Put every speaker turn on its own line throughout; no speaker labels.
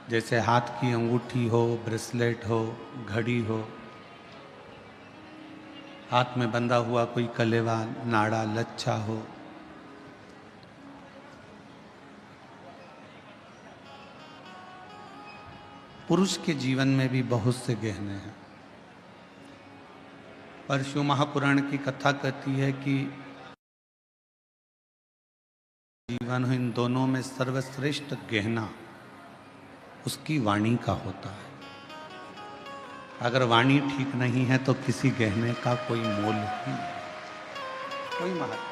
जैसे हाथ की अंगूठी हो, ब्रेसलेट हो, घड़ी हो, हाथ में बंधा हुआ कोई कलेवा, नाड़ा, लच्छा हो, पुरुष के जीवन में भी बहुत से गहने हैं। पर शिव महापुराण की कथा कहती है कि जीवन इन दोनों में सर्वश्रेष्ठ गहना उसकी वाणी का होता है। अगर वाणी ठीक नहीं है तो किसी गहने का कोई मोल ही नहीं, कोई महत्व नहीं।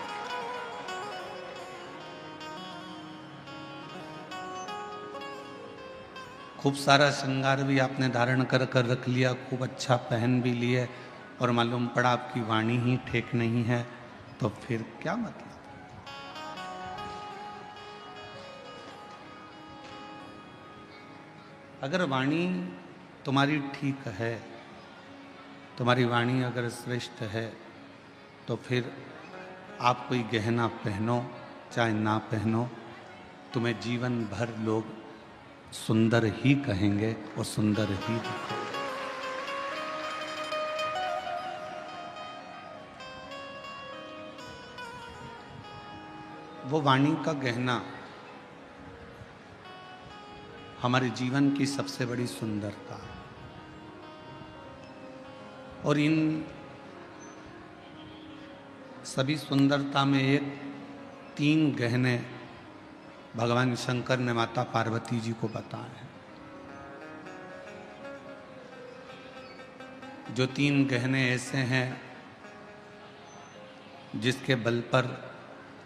खूब सारा श्रृंगार भी आपने धारण कर कर रख लिया, खूब अच्छा पहन भी लिए, और मालूम पड़ा आपकी वाणी ही ठीक नहीं है, तो फिर क्या मतलब? अगर वाणी तुम्हारी ठीक है, तुम्हारी वाणी अगर श्रेष्ठ है, तो फिर आप कोई गहना पहनो चाहे ना पहनो, तुम्हें जीवन भर लोग सुंदर ही कहेंगे और सुंदर ही दिखोगे। वो वाणी का गहना हमारे जीवन की सबसे बड़ी सुंदरता है। और इन सभी सुंदरता में एक 3 गहने भगवान शंकर ने माता पार्वती जी को बताए हैं। जो 3 गहने ऐसे हैं जिसके बल पर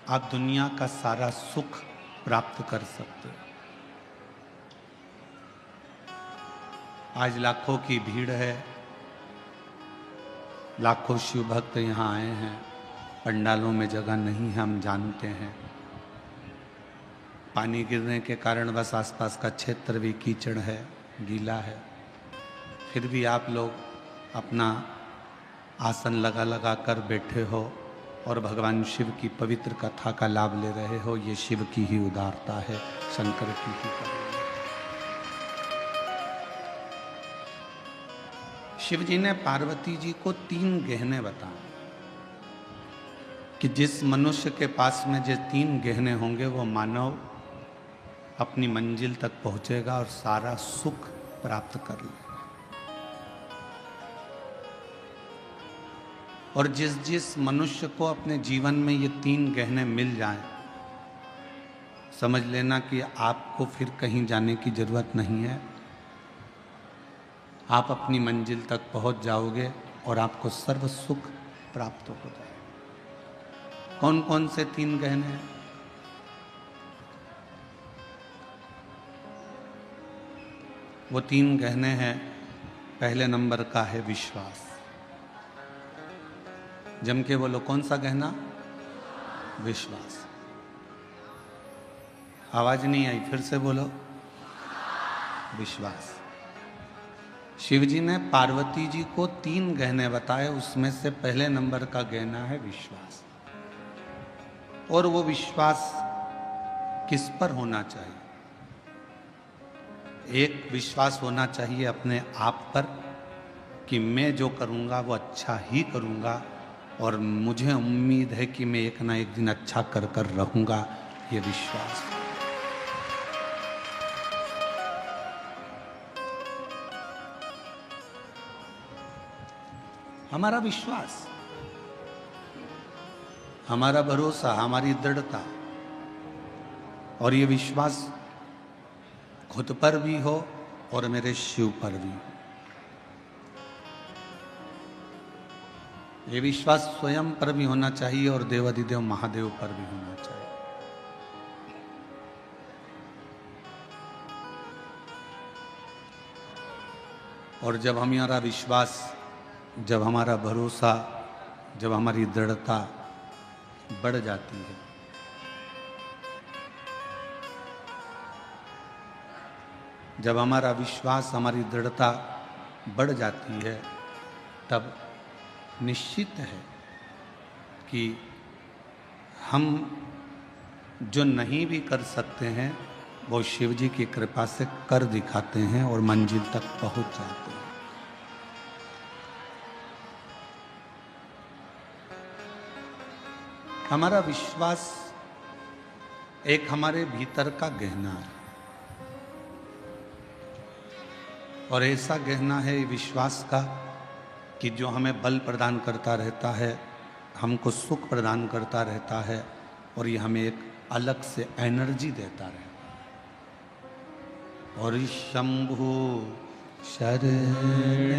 आप दुनिया का सारा सुख प्राप्त कर सकते हो। आज लाखों की भीड़ है, लाखों शिव भक्त यहाँ आए हैं, पंडालों में जगह नहीं है, हम जानते हैं। पानी गिरने के कारण बस आसपास का क्षेत्र भी कीचड़ है, गीला है, फिर भी आप लोग अपना आसन लगा लगा कर बैठे हो और भगवान शिव की पवित्र कथा का लाभ ले रहे हो। ये शिव की ही उदारता है, शंकर की ही करुणा। शिव जी ने पार्वती जी को 3 गहने बताए कि जिस मनुष्य के पास में जो 3 गहने होंगे वो मानव अपनी मंजिल तक पहुंचेगा और सारा सुख प्राप्त कर लेगा। और जिस जिस मनुष्य को अपने जीवन में ये 3 गहने मिल जाएं, समझ लेना कि आपको फिर कहीं जाने की जरूरत नहीं है, आप अपनी मंजिल तक पहुंच जाओगे और आपको सर्व सुख प्राप्त हो जाएगा। कौन कौन से 3 गहने हैं? वो 3 गहने हैं। पहले नंबर का है विश्वास। जम के बोलो, कौन सा गहना? विश्वास। आवाज नहीं आई, फिर से बोलो, विश्वास। शिव जी ने पार्वती जी को 3 गहने बताए, उसमें से पहले नंबर का गहना है विश्वास। और वो विश्वास किस पर होना चाहिए? एक विश्वास होना चाहिए अपने आप पर कि मैं जो करूँगा वो अच्छा ही करूँगा, और मुझे उम्मीद है कि मैं एक ना एक दिन अच्छा कर कर रहूँगा। ये विश्वास। हमारा विश्वास, हमारा भरोसा, हमारी दृढ़ता, और ये विश्वास खुद पर भी हो और मेरे शिव पर भी हो। ये विश्वास स्वयं पर भी होना चाहिए और देवाधिदेव महादेव पर भी होना चाहिए। और जब हमारा विश्वास, जब हमारा भरोसा, जब हमारी दृढ़ता बढ़ जाती है, जब हमारा विश्वास, हमारी दृढ़ता बढ़ जाती है, तब निश्चित है कि हम जो नहीं भी कर सकते हैं वो शिव जी की कृपा से कर दिखाते हैं और मंजिल तक पहुंच जाते हैं। हमारा विश्वास एक हमारे भीतर का गहना है, और ऐसा गहना है विश्वास का कि जो हमें बल प्रदान करता रहता है, हमको सुख प्रदान करता रहता है, और ये हमें एक अलग से एनर्जी देता रहता है। और शंभु शरण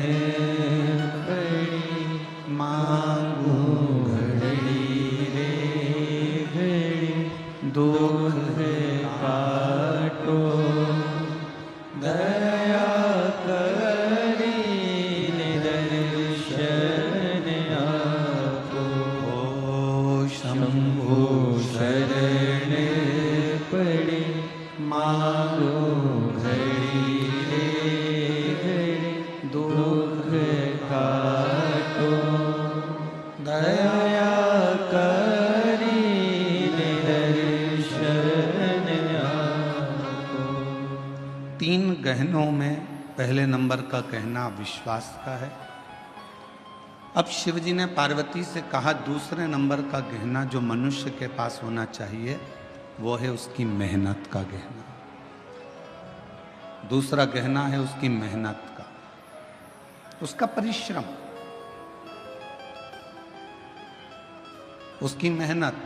मांगू घड़ी रे घड़ी, दुख काटो दया करी निदर्शन आपो। ओ शंभु शरण पड़ी मांगो घड़ी रे घड़ी, दुख काटो दया करी निदर्शन आपो। 3 गहनों में पहले नंबर का गहना विश्वास का है। अब शिव जी ने पार्वती से कहा दूसरे नंबर का गहना जो मनुष्य के पास होना चाहिए वो है उसकी मेहनत का गहना। दूसरा गहना है उसकी मेहनत का, उसका परिश्रम, उसकी मेहनत।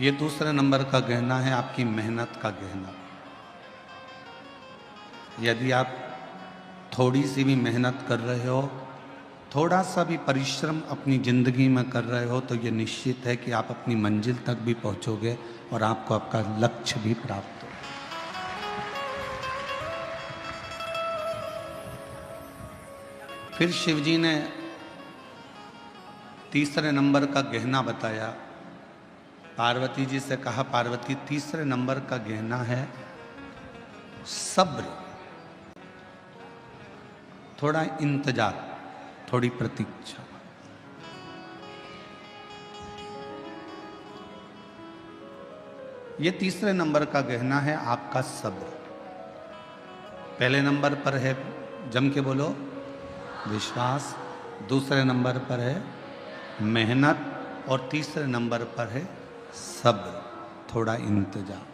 ये दूसरे नंबर का गहना है, आपकी मेहनत का गहना। यदि आप थोड़ी सी भी मेहनत कर रहे हो, थोड़ा सा भी परिश्रम अपनी जिंदगी में कर रहे हो, तो ये निश्चित है कि आप अपनी मंजिल तक भी पहुंचोगे और आपको आपका लक्ष्य भी प्राप्त हो। फिर शिव जी ने तीसरे नंबर का गहना बताया। पार्वती जी से कहा पार्वती तीसरे नंबर का गहना है सब्र, थोड़ा इंतजार, थोड़ी प्रतीक्षा। ये तीसरे नंबर का गहना है आपका सब्र। पहले नंबर पर है, जम के बोलो, विश्वास। दूसरे नंबर पर है मेहनत, और तीसरे नंबर पर है सब्र, थोड़ा इंतजार।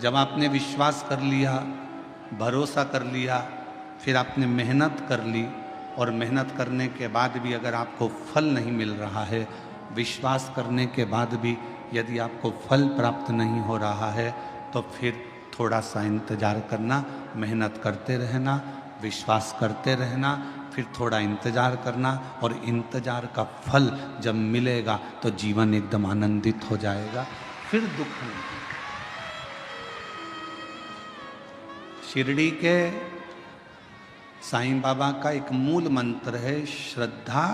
जब आपने विश्वास कर लिया, भरोसा कर लिया, फिर आपने मेहनत कर ली, और मेहनत करने के बाद भी अगर आपको फल नहीं मिल रहा है, विश्वास करने के बाद भी यदि आपको फल प्राप्त नहीं हो रहा है, तो फिर थोड़ा सा इंतजार करना, मेहनत करते रहना, विश्वास करते रहना, फिर थोड़ा इंतजार करना, और इंतजार का फल जब मिलेगा तो जीवन एकदम आनंदित हो जाएगा, फिर दुख नहीं। शिरडी के साईं बाबा का एक मूल मंत्र है श्रद्धा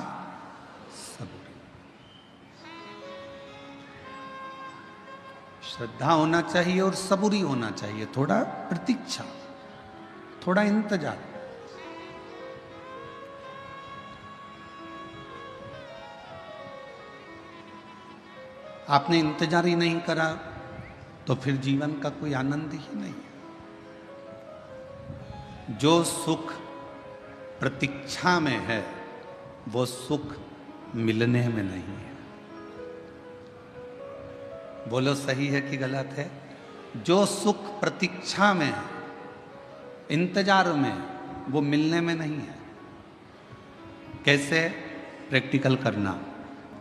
सबूरी। श्रद्धा होना चाहिए और सबूरी होना चाहिए, थोड़ा प्रतीक्षा, थोड़ा इंतजार। आपने इंतजार ही नहीं करा तो फिर जीवन का कोई आनंद ही नहीं है। जो सुख प्रतीक्षा में है वो सुख मिलने में नहीं है। बोलो सही है कि गलत है? जो सुख प्रतीक्षा में है, इंतजार में, वो मिलने में नहीं है। कैसे? प्रैक्टिकल करना।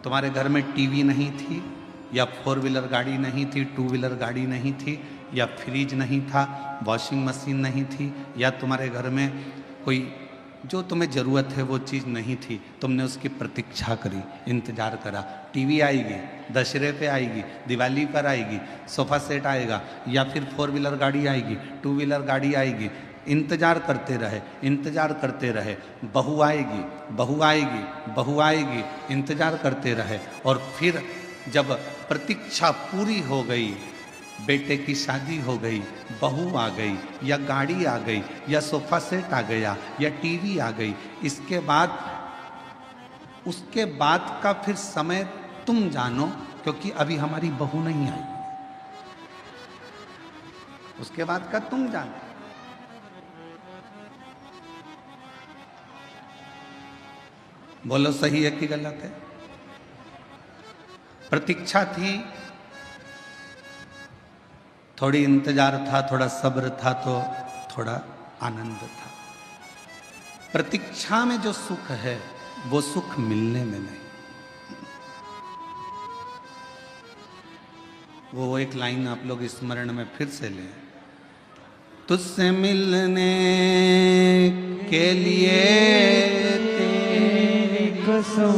तुम्हारे घर में टीवी नहीं थी, या 4 व्हीलर गाड़ी नहीं थी, 2 व्हीलर गाड़ी नहीं थी, या फ्रिज नहीं था, वॉशिंग मशीन नहीं थी, या तुम्हारे घर में कोई जो तुम्हें ज़रूरत है वो चीज़ नहीं थी, तुमने उसकी प्रतीक्षा करी, इंतज़ार करा। टीवी आएगी, दशहरे पे आएगी, दिवाली पर आएगी, सोफ़ा सेट आएगा, या फिर 4 व्हीलर गाड़ी आएगी, 2 व्हीलर गाड़ी आएगी। इंतज़ार करते रहे, इंतज़ार करते रहे, बहू आएगी, बहू आएगी, बहू आएगी, इंतज़ार करते रहे। और फिर जब प्रतीक्षा पूरी हो गई, बेटे की शादी हो गई, बहू आ गई, या गाड़ी आ गई, या सोफ़ा सेट आ गया, या टीवी आ गई, इसके बाद उसके बाद का फिर समय तुम जानो, क्योंकि अभी हमारी बहू नहीं आई, उसके बाद का तुम जानो। बोलो सही है कि गलत है? प्रतीक्षा थी, थोड़ी इंतजार था, थोड़ा सब्र था, तो थोड़ा आनंद था। प्रतीक्षा में जो सुख है वो सुख मिलने में नहीं। वो एक लाइन आप लोग स्मरण में फिर से लें। तुझसे मिलने के लिए तेरी
कसम,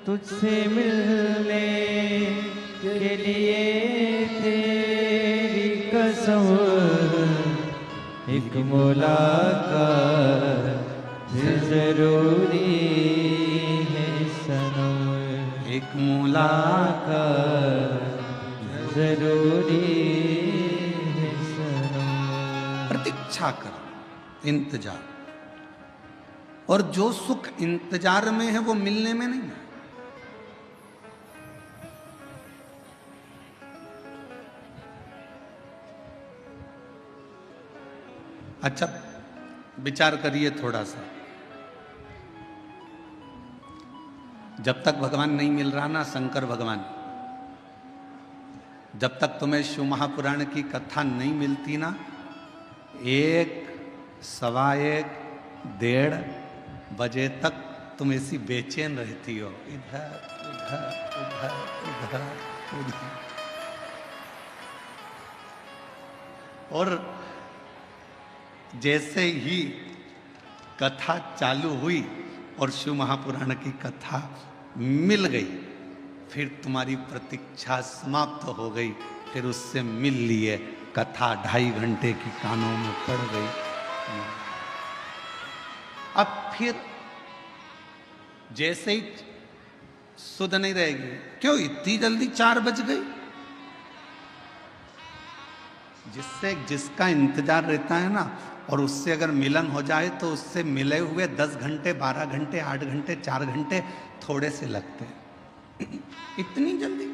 तुझसे मिलने के लिए तेरी कसम, एक मुलाकात जरूरी है सनम,
एक मुलाकात
जरूरी है सनम।
प्रतीक्षा करो, इंतजार। और जो सुख इंतजार में है वो मिलने में नहीं है। अच्छा विचार करिए थोड़ा सा, जब तक भगवान नहीं मिल रहा ना, शंकर भगवान, जब तक तुम्हें शिव महापुराण की कथा नहीं मिलती ना, 1, 1:15, 1:30 बजे तक तुम ऐसी बेचैन रहती हो, इधर उधर उधर उधर उधर। और जैसे ही कथा चालू हुई और शिव महापुराण की कथा मिल गई, फिर तुम्हारी प्रतीक्षा समाप्त हो गई, फिर उससे मिल लिए, कथा 2.5 घंटे की कानों में पड़ गई। अब फिर जैसे ही सुध नहीं रहेगी, क्यों इतनी जल्दी 4 बज गई? जिसका इंतजार रहता है ना, और उससे अगर मिलन हो जाए तो उससे मिले हुए 10 घंटे, 12 घंटे, 8 घंटे, 4 घंटे थोड़े से लगते हैं। इतनी जल्दी?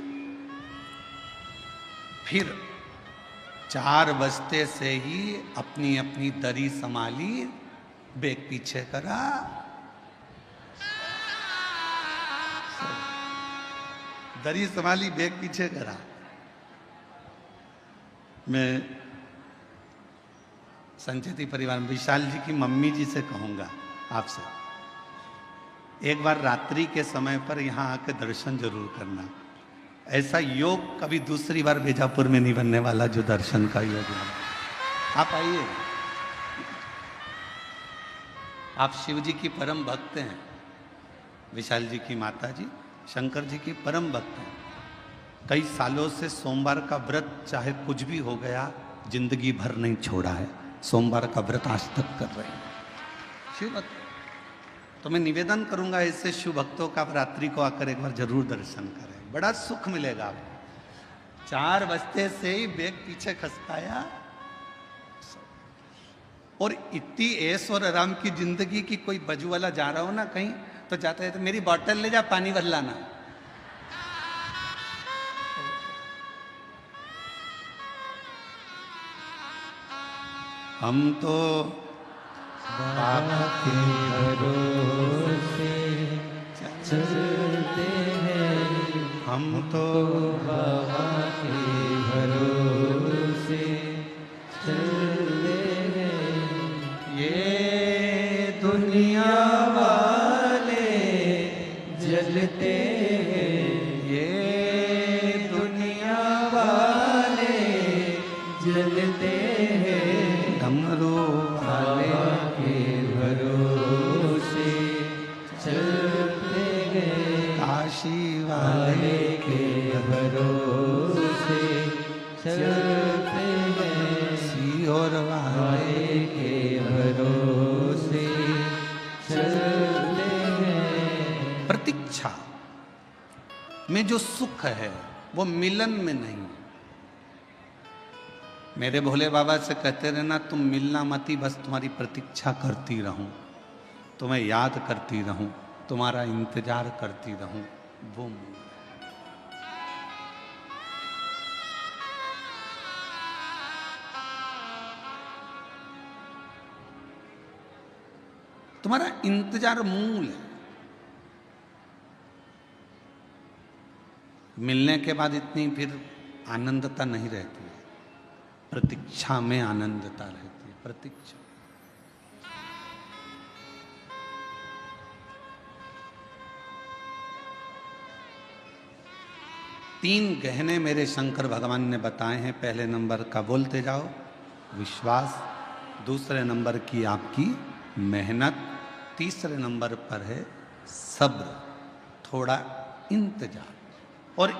फिर 4 बजते से ही अपनी अपनी दरी संभाली, बेग पीछे करा, दरी संभाली, बेग पीछे करा। मैं संचेती परिवार में विशाल जी की मम्मी जी से कहूंगा आपसे, एक बार रात्रि के समय पर यहाँ आके दर्शन जरूर करना। ऐसा योग कभी दूसरी बार बीजापुर में नहीं बनने वाला जो दर्शन का योग है। आप आइए। आप शिव जी की परम भक्त हैं, विशाल जी की माता जी शंकर जी की परम भक्त हैं। कई सालों से सोमवार का व्रत चाहे कुछ भी हो गया जिंदगी भर नहीं छोड़ा है, सोमवार का व्रत आज तक कर रहे हैं शिव भक्त। तो मैं निवेदन करूंगा ऐसे शिव भक्तों का रात्रि को आकर एक बार जरूर दर्शन करें, बड़ा सुख मिलेगा आपको। 4 बजते से ही बेग पीछे खसकाया, और इतनी ऐश और आराम की जिंदगी की, कोई बजू वाला जा रहा हो ना कहीं तो जाते हैं तो मेरी बोतल ले जा, पानी भर लाना। हम तो
बाबा के भरोसे चलते हैं,
हम तो
बाबा के भरोसे चलते हैं।
ये
दुनिया वाले जलते हैं,
ये
दुनिया वाले जलते हैं।
डमरू वाले
के भरोसे चलते हैं,
काशी वाले
के भरोसे चलते हैं,
सीहोर वाले
के भरोसे चलते हैं।
प्रतीक्षा में जो सुख है वो मिलन में नहीं। मेरे भोले बाबा से कहते रहना, तुम मिलना मती, बस तुम्हारी प्रतीक्षा करती रहूं, तुम्हें याद करती रहूं, तुम्हारा इंतजार करती रहूं। वो मूल है। तुम्हारा इंतजार मूल है। मिलने के बाद इतनी फिर आनंदता नहीं रहती है, प्रतीक्षा में आनंदता रहती है। प्रतीक्षा। तीन गहने मेरे शंकर भगवान ने बताए हैं। पहले नंबर का बोलते जाओ विश्वास, दूसरे नंबर की आपकी मेहनत, तीसरे नंबर पर है सब्र, थोड़ा इंतजार। और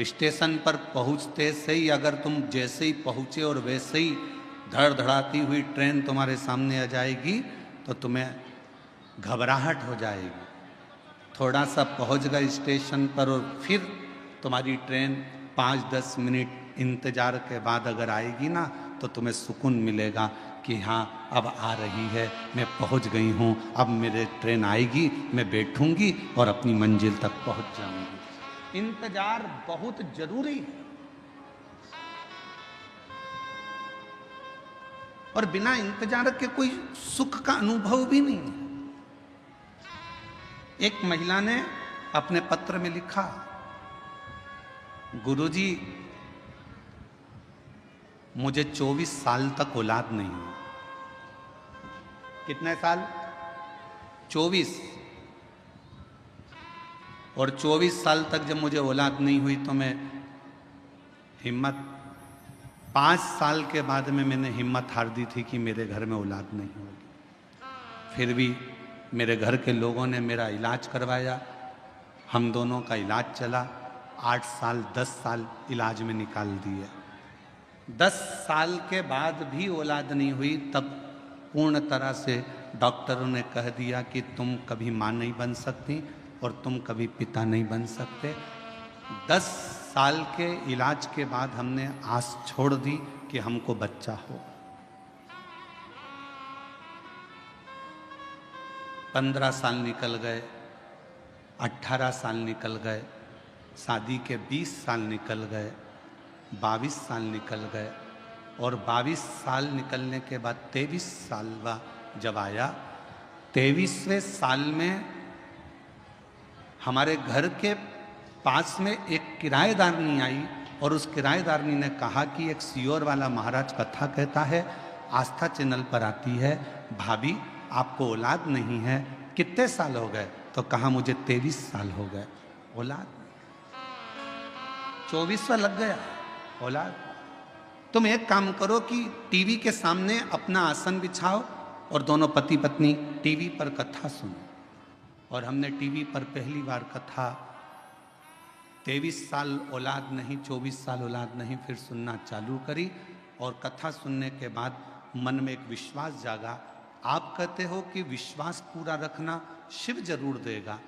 स्टेशन पर पहुंचते से ही अगर तुम जैसे ही पहुंचे और वैसे ही धड़धड़ाती हुई ट्रेन तुम्हारे सामने आ जाएगी तो तुम्हें घबराहट हो जाएगी। थोड़ा सा पहुंच गए स्टेशन पर और फिर तुम्हारी ट्रेन 5-10 मिनट इंतजार के बाद अगर आएगी ना तो तुम्हें सुकून मिलेगा कि हाँ अब आ रही है, मैं पहुंच गई हूँ, अब मेरे ट्रेन आएगी, मैं बैठूंगी और अपनी मंजिल तक पहुंच जाऊंगी। इंतजार बहुत जरूरी है। और बिना इंतजार के कोई सुख का अनुभव भी नहीं है। एक महिला ने अपने पत्र में लिखा, गुरुजी मुझे 24 साल तक औलाद नहीं हुई। कितने साल? 24। और 24 साल तक जब मुझे औलाद नहीं हुई तो मैं हिम्मत 5 साल के बाद में मैंने हिम्मत हार दी थी कि मेरे घर में औलाद नहीं होगी। फिर भी मेरे घर के लोगों ने मेरा इलाज करवाया, हम दोनों का इलाज चला। 8 साल 10 साल इलाज में निकाल दिए। 10 साल के बाद भी औलाद नहीं हुई, तब पूर्ण तरह से डॉक्टरों ने कह दिया कि तुम कभी माँ नहीं बन सकती और तुम कभी पिता नहीं बन सकते। 10 साल के इलाज के बाद हमने आस छोड़ दी कि हमको बच्चा हो। 15 साल निकल गए, 18 साल निकल गए, शादी के 20 साल निकल गए, 22 साल निकल गए और 22 साल निकलने के बाद 23 साल जब आया, 23वें साल में हमारे घर के पास में एक किराएदारनी आई और उस किराएदारनी ने कहा कि एक सियोर वाला महाराज कथा कहता है, आस्था चैनल पर आती है, भाभी आपको औलाद नहीं है, कितने साल हो गए? तो कहा मुझे 23 साल हो गए, औलाद 24वां लग गया, औलाद। तुम एक काम करो कि टीवी के सामने अपना आसन बिछाओ और दोनों पति पत्नी टीवी पर कथा सुनो। और हमने टीवी पर पहली बार कथा 23 साल औलाद नहीं, 24 साल औलाद नहीं, फिर सुनना चालू करी। और कथा सुनने के बाद मन में एक विश्वास जागा। आप कहते हो कि विश्वास पूरा रखना शिव जरूर देगा,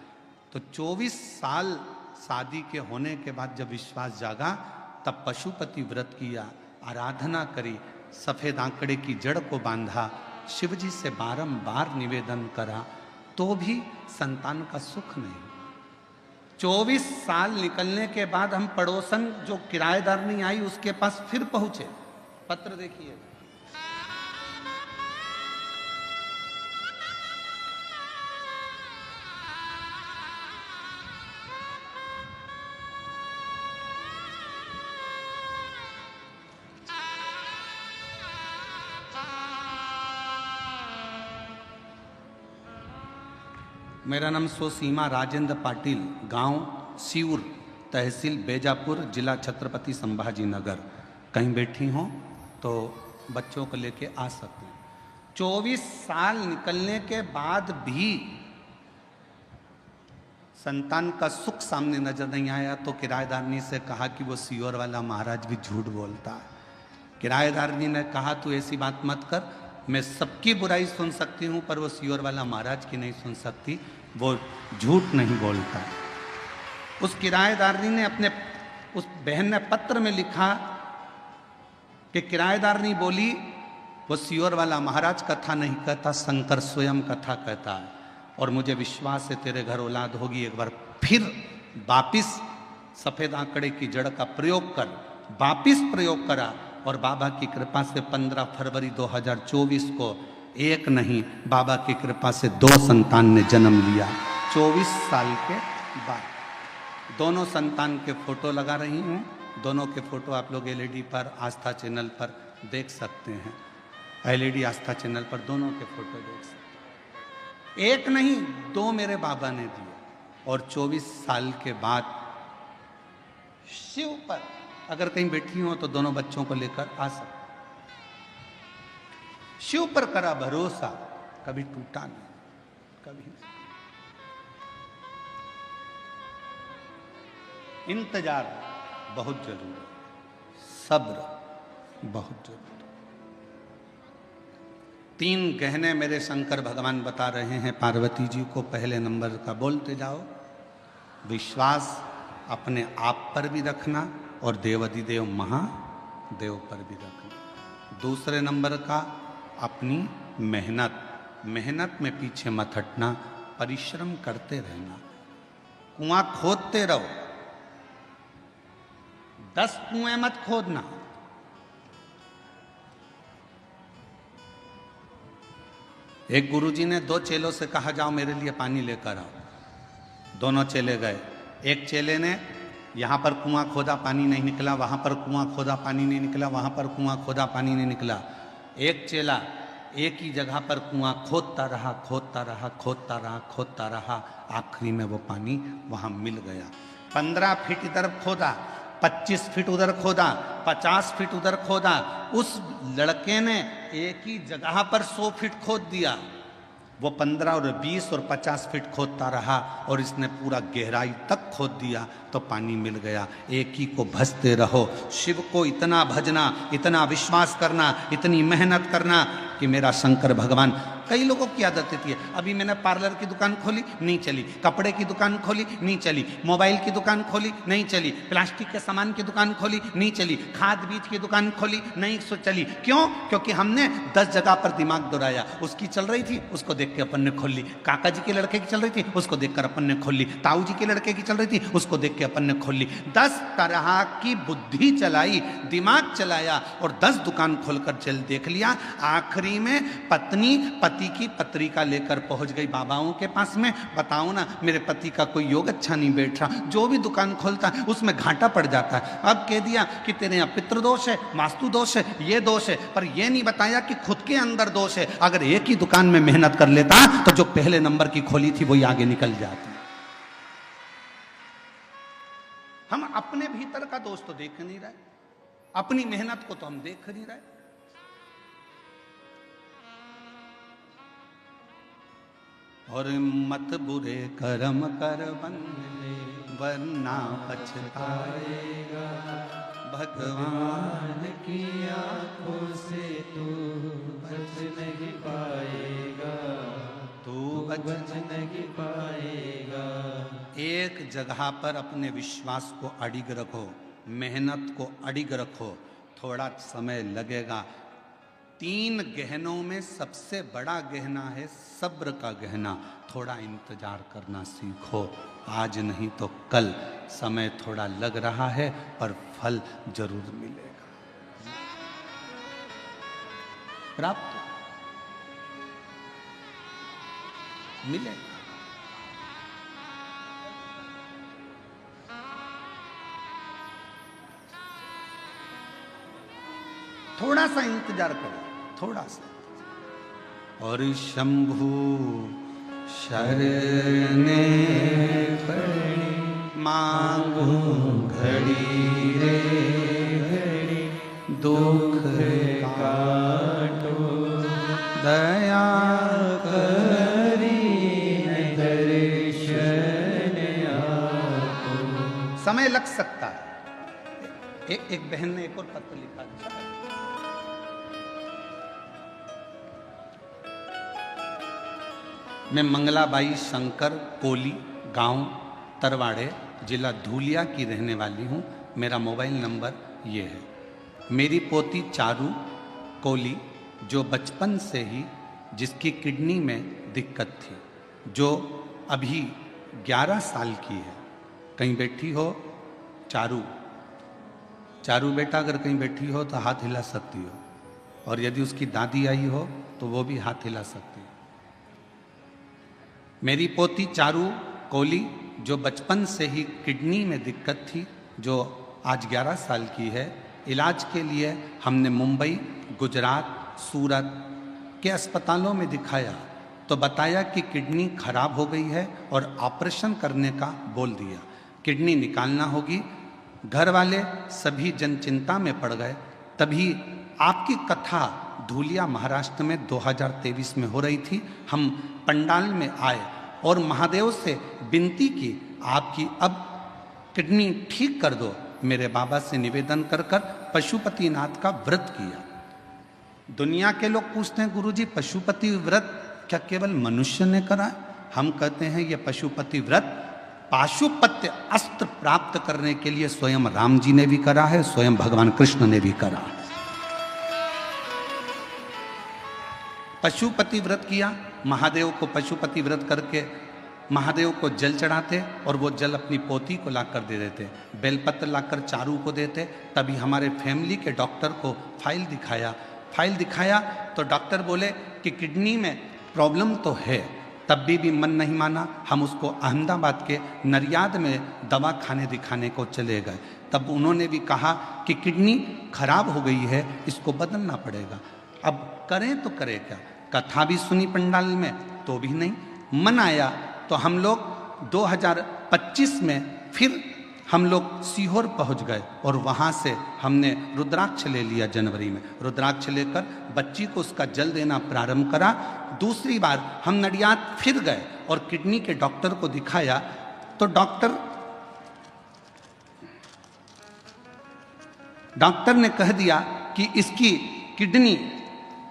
तो 24 साल शादी के होने के बाद जब विश्वास जागा तब पशुपति व्रत किया, आराधना करी, सफेद आंकड़े की जड़ को बांधा, शिव जी से बारंबार निवेदन करा, तो भी संतान का सुख नहीं। 24 साल निकलने के बाद हम पड़ोसन जो किराएदार नहीं आई उसके पास फिर पहुंचे। पत्र देखिए, मेरा नाम सोसीमा राजेंद्र पाटिल, गांव सीउर, तहसील बेजापुर, जिला छत्रपति संभाजी नगर। कहीं बैठी हो तो बच्चों को लेके आ सकते हैं। 24 साल निकलने के बाद भी संतान का सुख सामने नजर नहीं आया तो किराएदारनी से कहा कि वो सियोर वाला महाराज भी झूठ बोलता है। किराएदारनी ने कहा तू ऐसी बात मत कर, मैं सबकी बुराई सुन सकती हूँ पर वो सियोर वाला महाराज की नहीं सुन सकती, वो झूठ नहीं बोलता। उस किराएदारनी ने अपने उस बहन ने पत्र में लिखा कि किराएदारनी बोली वो सियोर वाला महाराज कथा नहीं कहता, शंकर स्वयं कथा कहता है। और मुझे विश्वास है तेरे घर औलाद होगी। एक बार फिर वापिस सफेद आंकड़े की जड़ का प्रयोग कर, वापिस प्रयोग करा और बाबा की कृपा से 15 फरवरी 2024 को एक नहीं, बाबा की कृपा से 2 संतान ने जन्म लिया 24 साल के बाद। दोनों संतान के फोटो लगा रही हूँ। दोनों के फोटो आप लोग एलईडी पर आस्था चैनल पर देख सकते हैं। एलईडी आस्था चैनल पर दोनों के फोटो देख सकते हैं। एक नहीं 2 मेरे बाबा ने दिए। और 24 साल के बाद शिव पर अगर कहीं बैठी हो तो दोनों बच्चों को लेकर आ सकते। शिव पर करा भरोसा, कभी टूटा नहीं, कभी नहीं। इंतजार बहुत जरूरी, सब्र बहुत जरूरी। 3 गहने मेरे शंकर भगवान बता रहे हैं पार्वती जी को। पहले नंबर का बोलते जाओ, विश्वास अपने आप पर भी रखना और देवाधिदेव महादेव पर भी रखना। दूसरे नंबर का अपनी मेहनत, मेहनत में पीछे मत हटना, परिश्रम करते रहना। कुआं खोदते रहो, 10 कुएं मत खोदना। एक गुरुजी ने 2 चेलों से कहा जाओ मेरे लिए पानी लेकर आओ। दोनों चेले गए। एक चेले ने यहाँ पर कुआं खोदा, पानी नहीं निकला, वहाँ पर कुआं खोदा, पानी नहीं निकला, वहाँ पर कुआं खोदा, पानी नहीं निकला। एक चेला एक ही जगह पर कुआं खोदता रहा, खोदता रहा, खोदता रहा, खोदता रहा, आखिरी में वो पानी वहाँ मिल गया। 15 फीट इधर खोदा, 25 फीट उधर खोदा, 50 फीट उधर खोदा। उस लड़के ने एक ही जगह पर 100 फीट खोद दिया। वो 15 और 20 और 50 फीट खोदता रहा और इसने पूरा गहराई तक खोद दिया तो पानी मिल गया। एक ही को भजते रहो, शिव को इतना भजना, इतना विश्वास करना, इतनी मेहनत करना कि मेरा शंकर भगवान। कई लोगों की आदत होती है, अभी मैंने पार्लर की दुकान खोली नहीं चली, कपड़े की दुकान खोली नहीं चली, मोबाइल की दुकान खोली नहीं चली, प्लास्टिक के सामान की दुकान खोली नहीं चली, खाद बीज की दुकान खोली नहीं चली। क्यों? क्योंकि हमने 10 जगह पर दिमाग दौड़ाया। उसकी चल रही थी, उसको देख के अपन ने खोल ली। काका जी के लड़के की चल रही थी, उसको देखकर अपन ने खोल ली। ताऊ जी के लड़के की चल रही थी, उसको देख के अपन ने खोल ली। 10 तरह की बुद्धि चलाई, दिमाग चलाया और 10 दुकान खोलकर चल देख लिया। आखिरी में पत्नी पति की पत्रिका लेकर पहुंच गई बाबाओं के पास में। बताओ ना, मेरे पति का कोई योग अच्छा नहीं बैठ रहा, जो भी दुकान खोलता है उसमें घाटा पड़ जाता है। अब कह दिया कि तेरे यहाँ पितृ दोष है, वास्तु दोष है, ये दोष है, पर ये नहीं बताया कि खुद के अंदर दोष है। अगर एक ही दुकान में मेहनत कर लेता तो जो पहले नंबर की खोली थी वही आगे निकल जाती। हम अपने भीतर का दोष तो देख नहीं रहे, अपनी मेहनत को तो हम देख नहीं रहे। और मत बुरे कर्म कर बंदे वरना पछताएगा। भगवान
की आंखों से तू बच नहीं पाएगा,
तू बच
नहीं पाएगा।
एक जगह पर अपने विश्वास को अडिग रखो, मेहनत को अडिग रखो, थोड़ा समय लगेगा। 3 गहनों में सबसे बड़ा गहना है सब्र का गहना। थोड़ा इंतजार करना सीखो, आज नहीं तो कल। समय थोड़ा लग रहा है पर फल जरूर मिलेगा, प्राप्त मिलेगा। थोड़ा सा इंतजार करो, थोड़ा सा। और शंभु शरणे पड़ी मांगू घड़ी रे घड़ी, दुख काटो दया करी दर्शन आपको। समय लग सकता है। एक बहन ने एक और पत्र लिखा था। मैं मंगलाबाई शंकर कोली, गांव तरवाड़े, जिला धूलिया की रहने वाली हूँ। मेरा मोबाइल नंबर ये है। मेरी पोती चारू कोली, जो बचपन से ही जिसकी किडनी में दिक्कत थी, जो अभी 11 साल की है, कहीं बैठी हो, चारू चारू बेटा अगर कहीं बैठी हो तो हाथ हिला सकती हो, और यदि उसकी दादी आई हो तो वो भी हाथ हिला सकती है। मेरी पोती चारू कोली, जो बचपन से ही किडनी में दिक्कत थी, जो आज 11 साल की है, इलाज के लिए हमने मुंबई, गुजरात, सूरत के अस्पतालों में दिखाया तो बताया कि किडनी खराब हो गई है और ऑपरेशन करने का बोल दिया, किडनी निकालना होगी। घर वाले सभी जन चिंता में पड़ गए। तभी आपकी कथा धूलिया महाराष्ट्र में 2023 में हो रही थी। हम पंडाल में आए और महादेव से विनती की, आपकी अब किडनी ठीक कर दो। मेरे बाबा से निवेदन कर कर पशुपतिनाथ का व्रत किया। दुनिया के लोग पूछते हैं, गुरुजी पशुपति व्रत क्या केवल मनुष्य ने करा है? हम कहते हैं ये पशुपति व्रत पाशुपत्य अस्त्र प्राप्त करने के लिए स्वयं राम जी ने भी करा है, स्वयं भगवान कृष्ण ने भी करा है। पशुपति व्रत किया, महादेव को पशुपति व्रत करके महादेव को जल चढ़ाते और वो जल अपनी पोती को लाकर दे देते, बेलपत्र लाकर चारू को देते। तभी हमारे फैमिली के डॉक्टर को फाइल दिखाया तो डॉक्टर बोले कि किडनी में प्रॉब्लम तो है। तब भी मन नहीं माना, हम उसको अहमदाबाद के नरियाद में दवा खाने दिखाने को चले गए। तब उन्होंने भी कहा कि किडनी खराब हो गई है, इसको बदलना पड़ेगा। अब करें तो करें क्या? कथा भी सुनी पंडाल में तो भी नहीं मन आया। तो हम लोग 2025 में फिर हम लोग सीहोर पहुंच गए और वहाँ से हमने रुद्राक्ष ले लिया। जनवरी में रुद्राक्ष लेकर बच्ची को उसका जल देना प्रारंभ करा। दूसरी बार हम नडियाद फिर गए और किडनी के डॉक्टर को दिखाया तो डॉक्टर ने कह दिया कि इसकी किडनी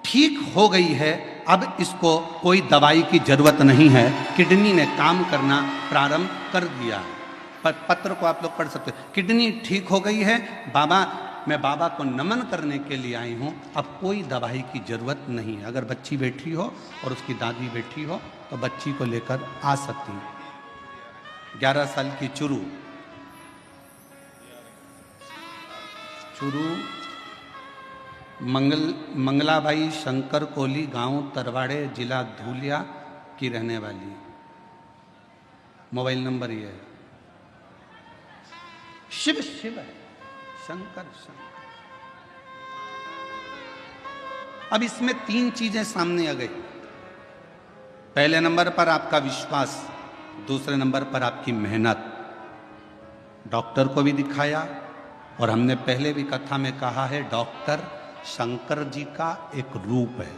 ठीक हो गई है, अब इसको कोई दवाई की जरूरत नहीं है, किडनी ने काम करना प्रारंभ कर दिया है। पत्र को आप लोग पढ़ सकते हो। किडनी ठीक हो गई है बाबा, मैं बाबा को नमन करने के लिए आई हूँ, अब कोई दवाई की जरूरत नहीं है। अगर बच्ची बैठी हो और उसकी दादी बैठी हो तो बच्ची को लेकर आ सकती हैं। 11 साल की चुरू मंगलाबाई शंकर कोली, गांव तरवाड़े, जिला धूलिया की रहने वाली। मोबाइल नंबर ये है। शिव शिव है, शंकर शंकर। अब इसमें 3 चीजें सामने आ गई। पहले नंबर पर आपका विश्वास, दूसरे नंबर पर आपकी मेहनत। डॉक्टर को भी दिखाया और हमने पहले भी कथा में कहा है, डॉक्टर शंकर जी का एक रूप है।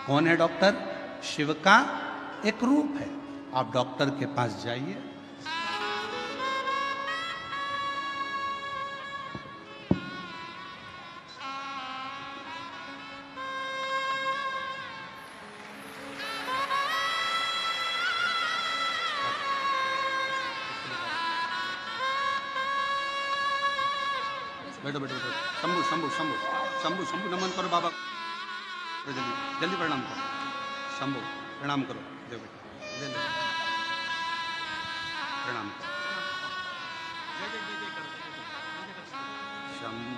कौन है डॉक्टर? शिव का एक रूप है। आप डॉक्टर के पास जाइए, बैठो बैठो बैठो। शंभु शंभु शंभु शंभु शंभु नमन करो बाबा, जल्दी जल्दी प्रणाम करो। शंभु प्रणाम करो, दे बेटा दे ले, प्रणाम करो। शंभु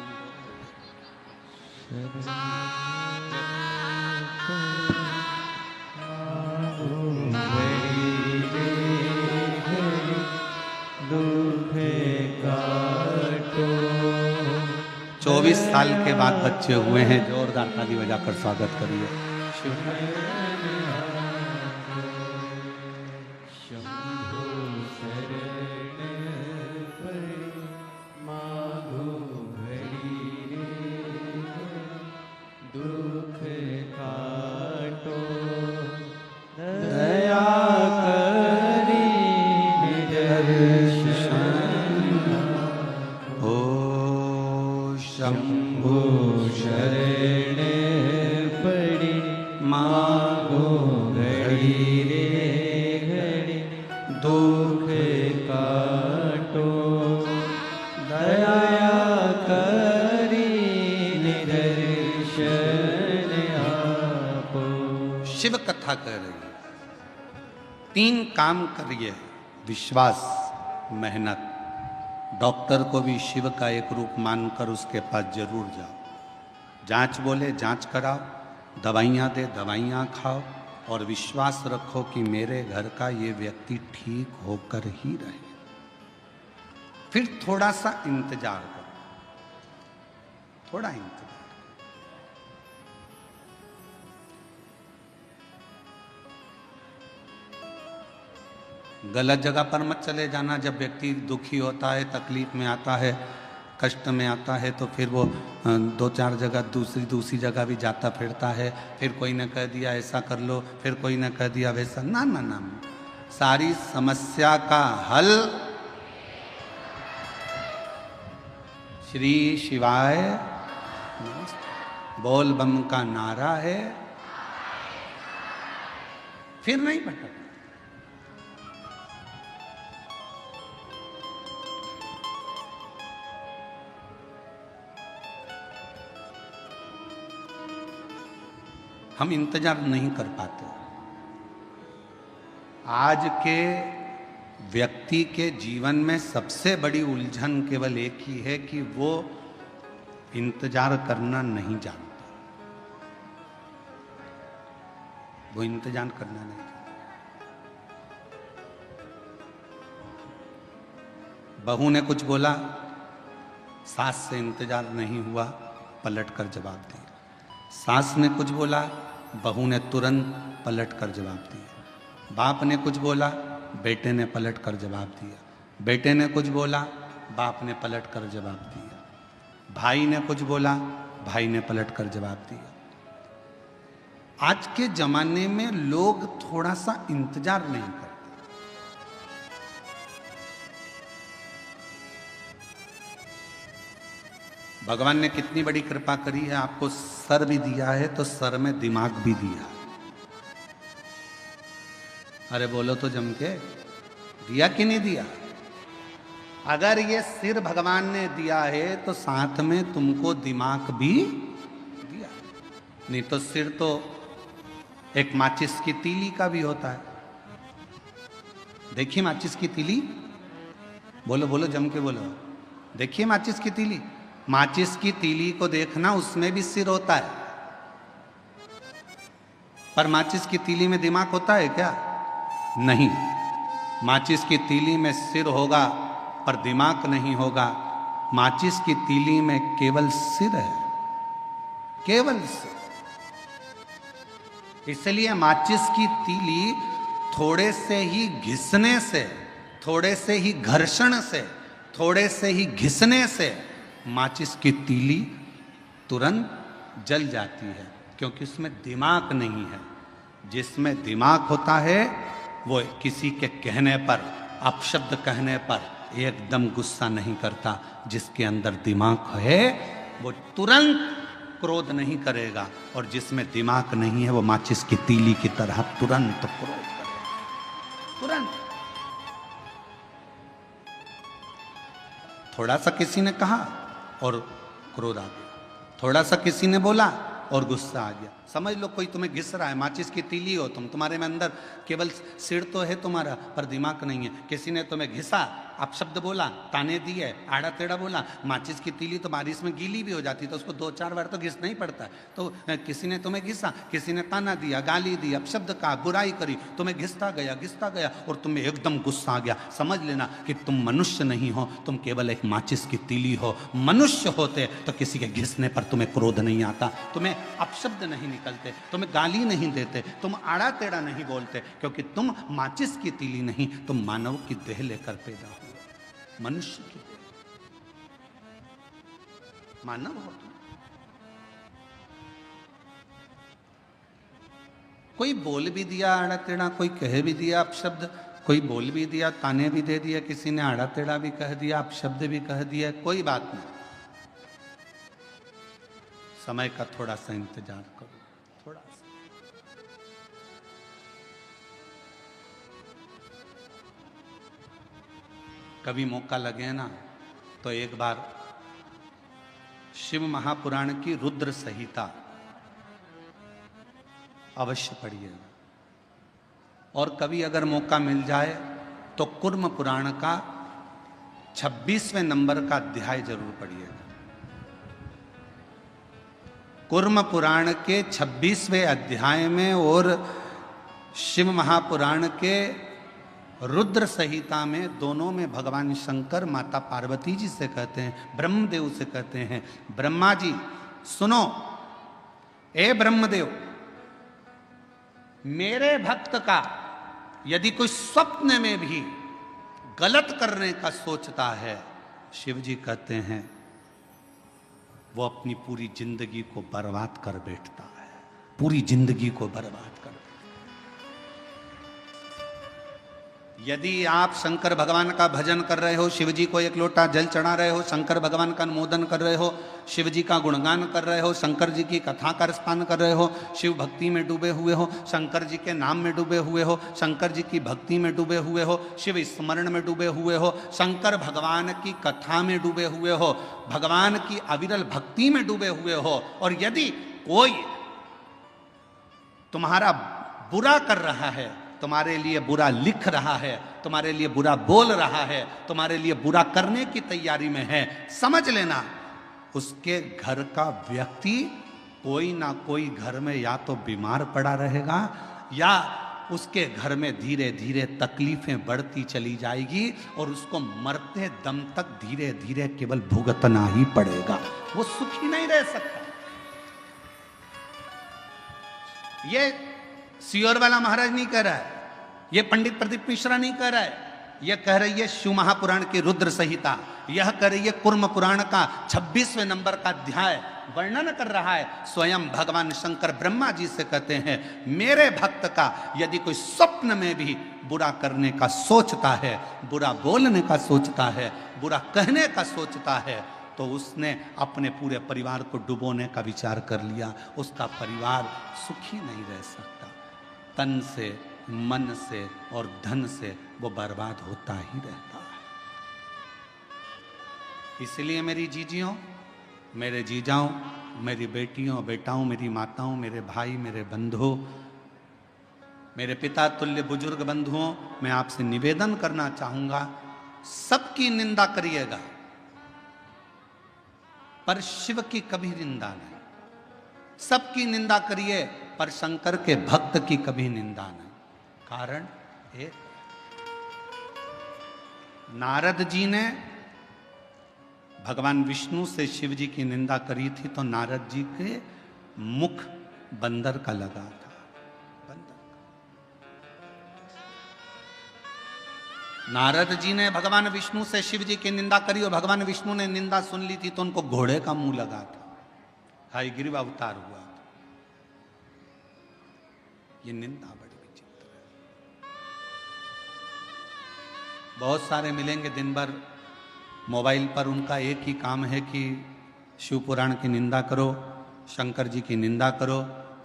24 साल के बाद बच्चे हुए हैं, जोरदार ताली बजाकर स्वागत करिए। शिव कथा कह रही है। 3 काम करिए, विश्वास, मेहनत। डॉक्टर को भी शिव का एक रूप मानकर उसके पास जरूर जाओ। जांच बोले जांच कराओ, दवाइयाँ दे दवाइयाँ खाओ, और विश्वास रखो कि मेरे घर का ये व्यक्ति ठीक होकर ही रहे। फिर थोड़ा सा इंतजार करो, थोड़ा इंतजार। गलत जगह पर मत चले जाना। जब व्यक्ति दुखी होता है, तकलीफ में आता है, कष्ट में आता है, तो फिर वो 2-4 जगह दूसरी जगह भी जाता फिरता है। फिर कोई ने कह दिया ऐसा कर लो, फिर कोई ने कह दिया वैसा। ना ना ना, सारी समस्या का हल श्री शिवाय बोल बम का नारा है। फिर नहीं भटक। हम इंतजार नहीं कर पाते। आज के व्यक्ति के जीवन में सबसे बड़ी उलझन केवल एक ही है कि वो इंतजार करना नहीं जानता। वो इंतजार करना नहीं जानता। बहू ने कुछ बोला, सास से इंतजार नहीं हुआ, पलट कर जवाब दिया। सास ने कुछ बोला, बहू ने तुरंत पलट कर जवाब दिया। बाप ने कुछ बोला, बेटे ने पलट कर जवाब दिया। बेटे ने कुछ बोला, बाप ने पलट कर जवाब दिया। भाई ने कुछ बोला, भाई ने पलट कर जवाब दिया। आज के जमाने में लोग थोड़ा सा इंतजार नहीं करते। भगवान ने कितनी बड़ी कृपा करी है, आपको सर भी दिया है तो सर में दिमाग भी दिया। अरे बोलो तो जम के, दिया कि नहीं दिया? अगर ये सिर भगवान ने दिया है तो साथ में तुमको दिमाग भी दिया। नहीं तो सिर तो एक माचिस की तीली का भी होता है। देखिए माचिस की तीली, बोलो बोलो जम के बोलो। देखिए माचिस की तीली, माचिस की तीली को देखना, उसमें भी सिर होता है। पर माचिस की तीली में दिमाग होता है क्या? नहीं। माचिस की तीली में सिर होगा पर दिमाग नहीं होगा। माचिस की तीली में केवल सिर है, केवल सिर। इसलिए माचिस की तीली थोड़े से ही घिसने से, थोड़े से ही घर्षण से, थोड़े से ही घिसने से माचिस की तीली तुरंत जल जाती है, क्योंकि उसमें दिमाग नहीं है। जिसमें दिमाग होता है वो किसी के कहने पर, अपशब्द कहने पर एकदम गुस्सा नहीं करता। जिसके अंदर दिमाग है वो तुरंत क्रोध नहीं करेगा, और जिसमें दिमाग नहीं है वो माचिस की तीली की तरह तुरंत क्रोध करेगा, तुरंत। थोड़ा सा किसी ने कहा और क्रोध आ गया, थोड़ा सा किसी ने बोला और गुस्सा आ गया। समझ लो कोई तुम्हें घिस रहा है, माचिस की तीली हो तुम, तुम्हारे में अंदर केवल सिर तो है तुम्हारा पर दिमाग नहीं है। किसी ने तुम्हें घिसा, अपशब्द बोला, ताने दिए, आड़ा टेढ़ा बोला, माचिस की तीली तो बारिश में गीली भी हो जाती, तो उसको 2-4 बार तो घिसना ही पड़ता है। तो किसी ने तुम्हें घिसा, किसी ने ताना दिया, गाली दी, अपशब्द कहा, बुराई करी, तुम्हें घिसता गया और तुम्हें एकदम गुस्सा आ गया। समझ लेना कि तुम मनुष्य नहीं हो, तुम केवल एक माचिस की तीली हो। मनुष्य होते तो किसी के घिसने पर तुम्हें क्रोध नहीं आता, तुम्हें अपशब्द नहीं निकलते, तुम्हें गाली नहीं देते, तुम आड़ा टेढ़ा नहीं बोलते, क्योंकि तुम माचिस की तीली नहीं, तुम मानव की देह लेकर पैदा हुए, मनुष्य की देह, मानव हो तुम। कोई बोल भी दिया आड़ा टेढ़ा, कोई कह भी दिया अपशब्द, कोई बोल भी दिया, ताने भी दे दिया, किसी ने आड़ा टेढ़ा भी कह दिया, अपशब्द भी कह दिया, कोई बात नहीं। समय का थोड़ा सा इंतजार करो, थोड़ा सा। कभी मौका लगे ना तो एक बार शिव महापुराण की रुद्र संहिता अवश्य पढ़िएगा। और कभी अगर मौका मिल जाए तो कुर्म पुराण का 26वें नंबर का अध्याय जरूर पढ़िएगा। कुर्म पुराण के 26वें अध्याय में और शिव महापुराण के रुद्र संहिता में, दोनों में भगवान शंकर माता पार्वती जी से कहते हैं, ब्रह्मदेव से कहते हैं, ब्रह्मा जी सुनो, ए ब्रह्मदेव, मेरे भक्त का यदि कोई स्वप्न में भी गलत करने का सोचता है, शिव जी कहते हैं वो अपनी पूरी जिंदगी को बर्बाद कर बैठता है, पूरी जिंदगी को बर्बाद कर। यदि आप शंकर भगवान का भजन कर रहे हो, शिव जी को एक लोटा जल चढ़ा रहे हो, शंकर भगवान का अनुमोदन कर रहे हो, शिव जी का गुणगान कर रहे हो, शंकर जी की कथा का रसपान कर रहे हो, शिव भक्ति में डूबे हुए हो, शंकर जी के नाम में डूबे हुए हो, शंकर जी की भक्ति में डूबे हुए हो, शिव स्मरण में डूबे हुए हो, शंकर भगवान की कथा में डूबे हुए हो, भगवान की अविरल भक्ति में डूबे हुए हो, और यदि कोई तुम्हारा बुरा कर रहा है, तुम्हारे लिए बुरा लिख रहा है, तुम्हारे लिए बुरा बोल रहा है, तुम्हारे लिए बुरा करने की तैयारी में है, समझ लेना उसके घर का व्यक्ति कोई ना कोई घर में या तो बीमार पड़ा रहेगा या उसके घर में धीरे धीरे तकलीफें बढ़ती चली जाएगी और उसको मरते दम तक धीरे धीरे केवल भुगतना ही पड़ेगा, वो सुखी नहीं रह सकता। ये सियोर वाला महाराज नहीं कह रहा है, ये पंडित प्रदीप मिश्रा नहीं कह रहा है, यह कह रही है शिव महापुराण की रुद्र संहिता, यह कह रही है कुर्म पुराण का 26वें नंबर का अध्याय वर्णन कर रहा है। स्वयं भगवान शंकर ब्रह्मा जी से कहते हैं, मेरे भक्त का यदि कोई स्वप्न में भी बुरा करने का सोचता है, बुरा बोलने का सोचता है, बुरा कहने का सोचता है, तो उसने अपने पूरे परिवार को डुबोने का विचार कर लिया, उसका परिवार सुखी नहीं रह सकता, तन से, मन से और धन से वो बर्बाद होता ही रहता है। इसलिए मेरी जीजियों, मेरे जीजाओं, मेरी बेटियों बेटाओं, मेरी माताओं, मेरे भाई, मेरे बंधुओं, मेरे पिता तुल्य बुजुर्ग बंधुओं, मैं आपसे निवेदन करना चाहूंगा, सबकी निंदा करिएगा पर शिव की कभी निंदा नहीं। सबकी निंदा करिए पर शंकर के भक्त की कभी निंदा नहीं। कारण एक, नारद जी ने भगवान विष्णु से शिव जी की निंदा करी थी तो नारद जी के मुख बंदर का लगा था, बंदर का। नारद जी ने भगवान विष्णु से शिव जी की निंदा करी और भगवान विष्णु ने निंदा सुन ली थी तो उनको घोड़े का मुंह लगा था, हयग्रीव अवतार हुआ था। ये निंदा बड़ी विचित्र है। बहुत सारे मिलेंगे दिन भर मोबाइल पर, उनका एक ही काम है कि शिव पुराण की निंदा करो, शंकर जी की निंदा करो,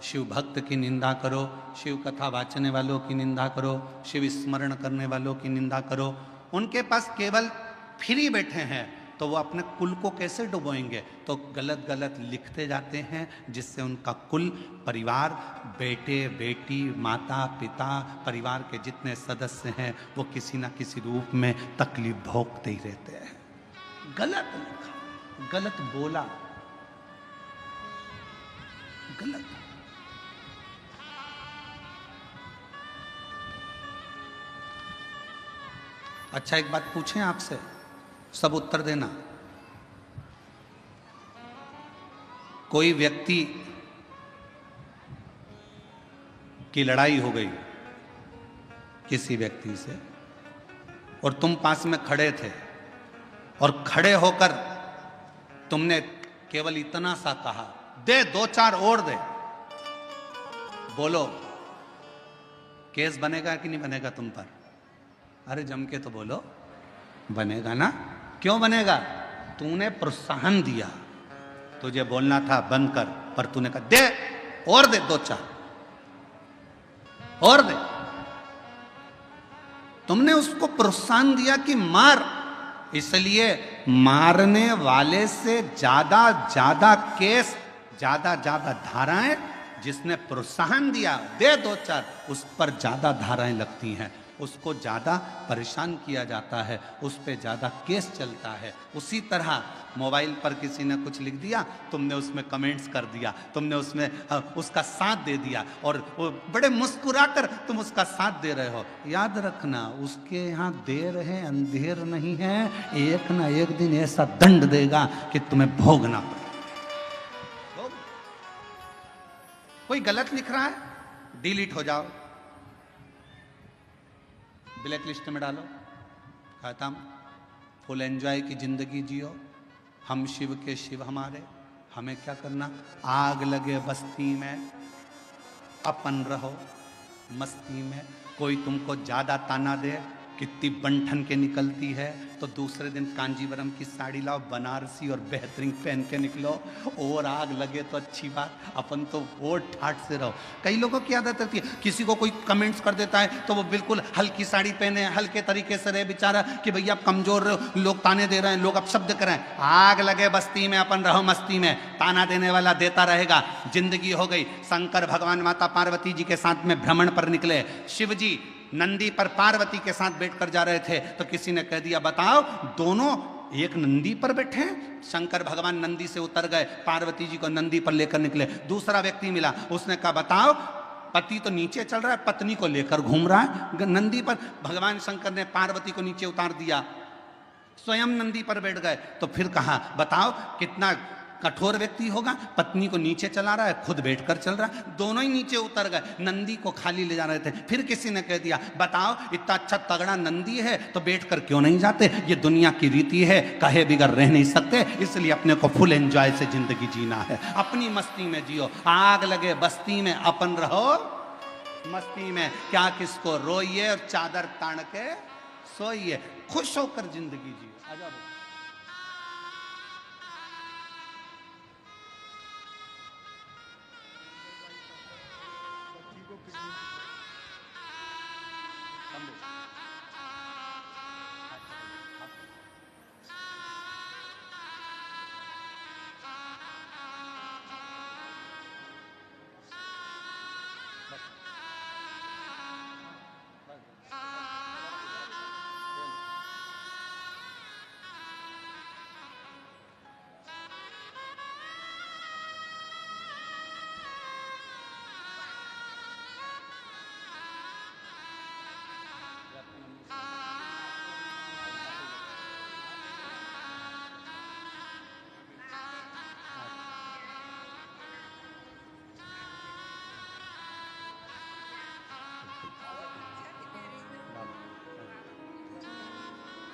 शिव भक्त की निंदा करो, शिव कथा वाचने वालों की निंदा करो, शिव स्मरण करने वालों की निंदा करो। उनके पास केवल फ्री बैठे हैं तो वो अपने कुल को कैसे डुबोएंगे, तो गलत गलत लिखते जाते हैं, जिससे उनका कुल, परिवार, बेटे बेटी, माता पिता, परिवार के जितने सदस्य हैं वो किसी ना किसी रूप में तकलीफ भोगते ही रहते हैं। गलत लिखा, गलत बोला, गलत। अच्छा एक बात पूछें आपसे, सब उत्तर देना। कोई व्यक्ति की लड़ाई हो गई किसी व्यक्ति से और तुम पास में खड़े थे और खड़े होकर तुमने केवल इतना सा कहा, दे दो चार और दे, बोलो केस बनेगा कि नहीं बनेगा तुम पर? अरे जम के तो बोलो, बनेगा ना। क्यों बनेगा? तूने प्रोत्साहन दिया, तुझे बोलना था बंद कर, पर तूने कहा दे और दे, दो चार और दे। तुमने उसको प्रोत्साहन दिया कि मार, इसलिए मारने वाले से ज्यादा ज्यादा केस, ज्यादा ज्यादा धाराएं जिसने प्रोत्साहन दिया, दे दो चार, उस पर ज्यादा धाराएं लगती हैं, उसको ज्यादा परेशान किया जाता है, उस पर ज्यादा केस चलता है। उसी तरह मोबाइल पर किसी ने कुछ लिख दिया, तुमने उसमें कमेंट्स कर दिया, तुमने उसमें उसका साथ दे दिया और वो बड़े मुस्कुराकर तुम उसका साथ दे रहे हो। याद रखना, उसके यहाँ देर है अंधेर नहीं है, एक ना एक दिन ऐसा दंड देगा कि तुम्हें भोगना पड़ेगा। कोई गलत लिख रहा है, डिलीट हो जाओ, ब्लैक लिस्ट में डालो, खत्म। फुल एंजॉय की जिंदगी जियो, हम शिव के शिव हमारे, हमें क्या करना। आग लगे बस्ती में अपन रहो मस्ती में। कोई तुमको ज्यादा ताना दे, कितनी बनठन के निकलती है, तो दूसरे दिन कांजीवरम की साड़ी लाओ बनारसी और बेहतरीन पहन के निकलो। और आग लगे तो अच्छी बात, अपन तो और ठाट से रहो। कई लोगों की आदत रहती है, किसी को कोई कमेंट्स कर देता है तो वो बिल्कुल हल्की साड़ी पहने, हल्के तरीके से रहे बेचारा कि भैया आप कमजोर रहे, लोग ताने दे रहे हैं, लोग अपशब्द करें। आग लगे बस्ती में अपन रहो मस्ती में, ताना देने वाला देता रहेगा। जिंदगी हो गई। शंकर भगवान माता पार्वती जी के साथ में भ्रमण पर निकले, शिव जी नंदी पर पार्वती के साथ बैठकर जा रहे थे, तो किसी ने कह दिया बताओ दोनों एक नंदी पर बैठे हैं। शंकर भगवान नंदी से उतर गए, पार्वती जी को नंदी पर लेकर निकले। दूसरा व्यक्ति मिला, उसने कहा बताओ पति तो नीचे चल रहा है, पत्नी को लेकर घूम रहा है नंदी पर। भगवान शंकर ने पार्वती को नीचे उतार दिया, स्वयं नंदी पर बैठ गए। तो फिर कहा बताओ कितना कठोर व्यक्ति होगा, पत्नी को नीचे चला रहा है, खुद बैठकर चल रहा है। दोनों ही नीचे उतर गए, नंदी को खाली ले जा रहे थे। फिर किसी ने कह दिया बताओ इतना अच्छा तगड़ा नंदी है तो बैठकर क्यों नहीं जाते, ये दुनिया की रीति है, कहे बिगर रह नहीं सकते, इसलिए अपने को फुल एंजॉय से जिंदगी जीना है, अपनी मस्ती में जियो। आग लगे बस्ती में अपन रहो मस्ती में, क्या किसको रोइए और चादर तान के सोइए, खुश होकर जिंदगी जियो। आजा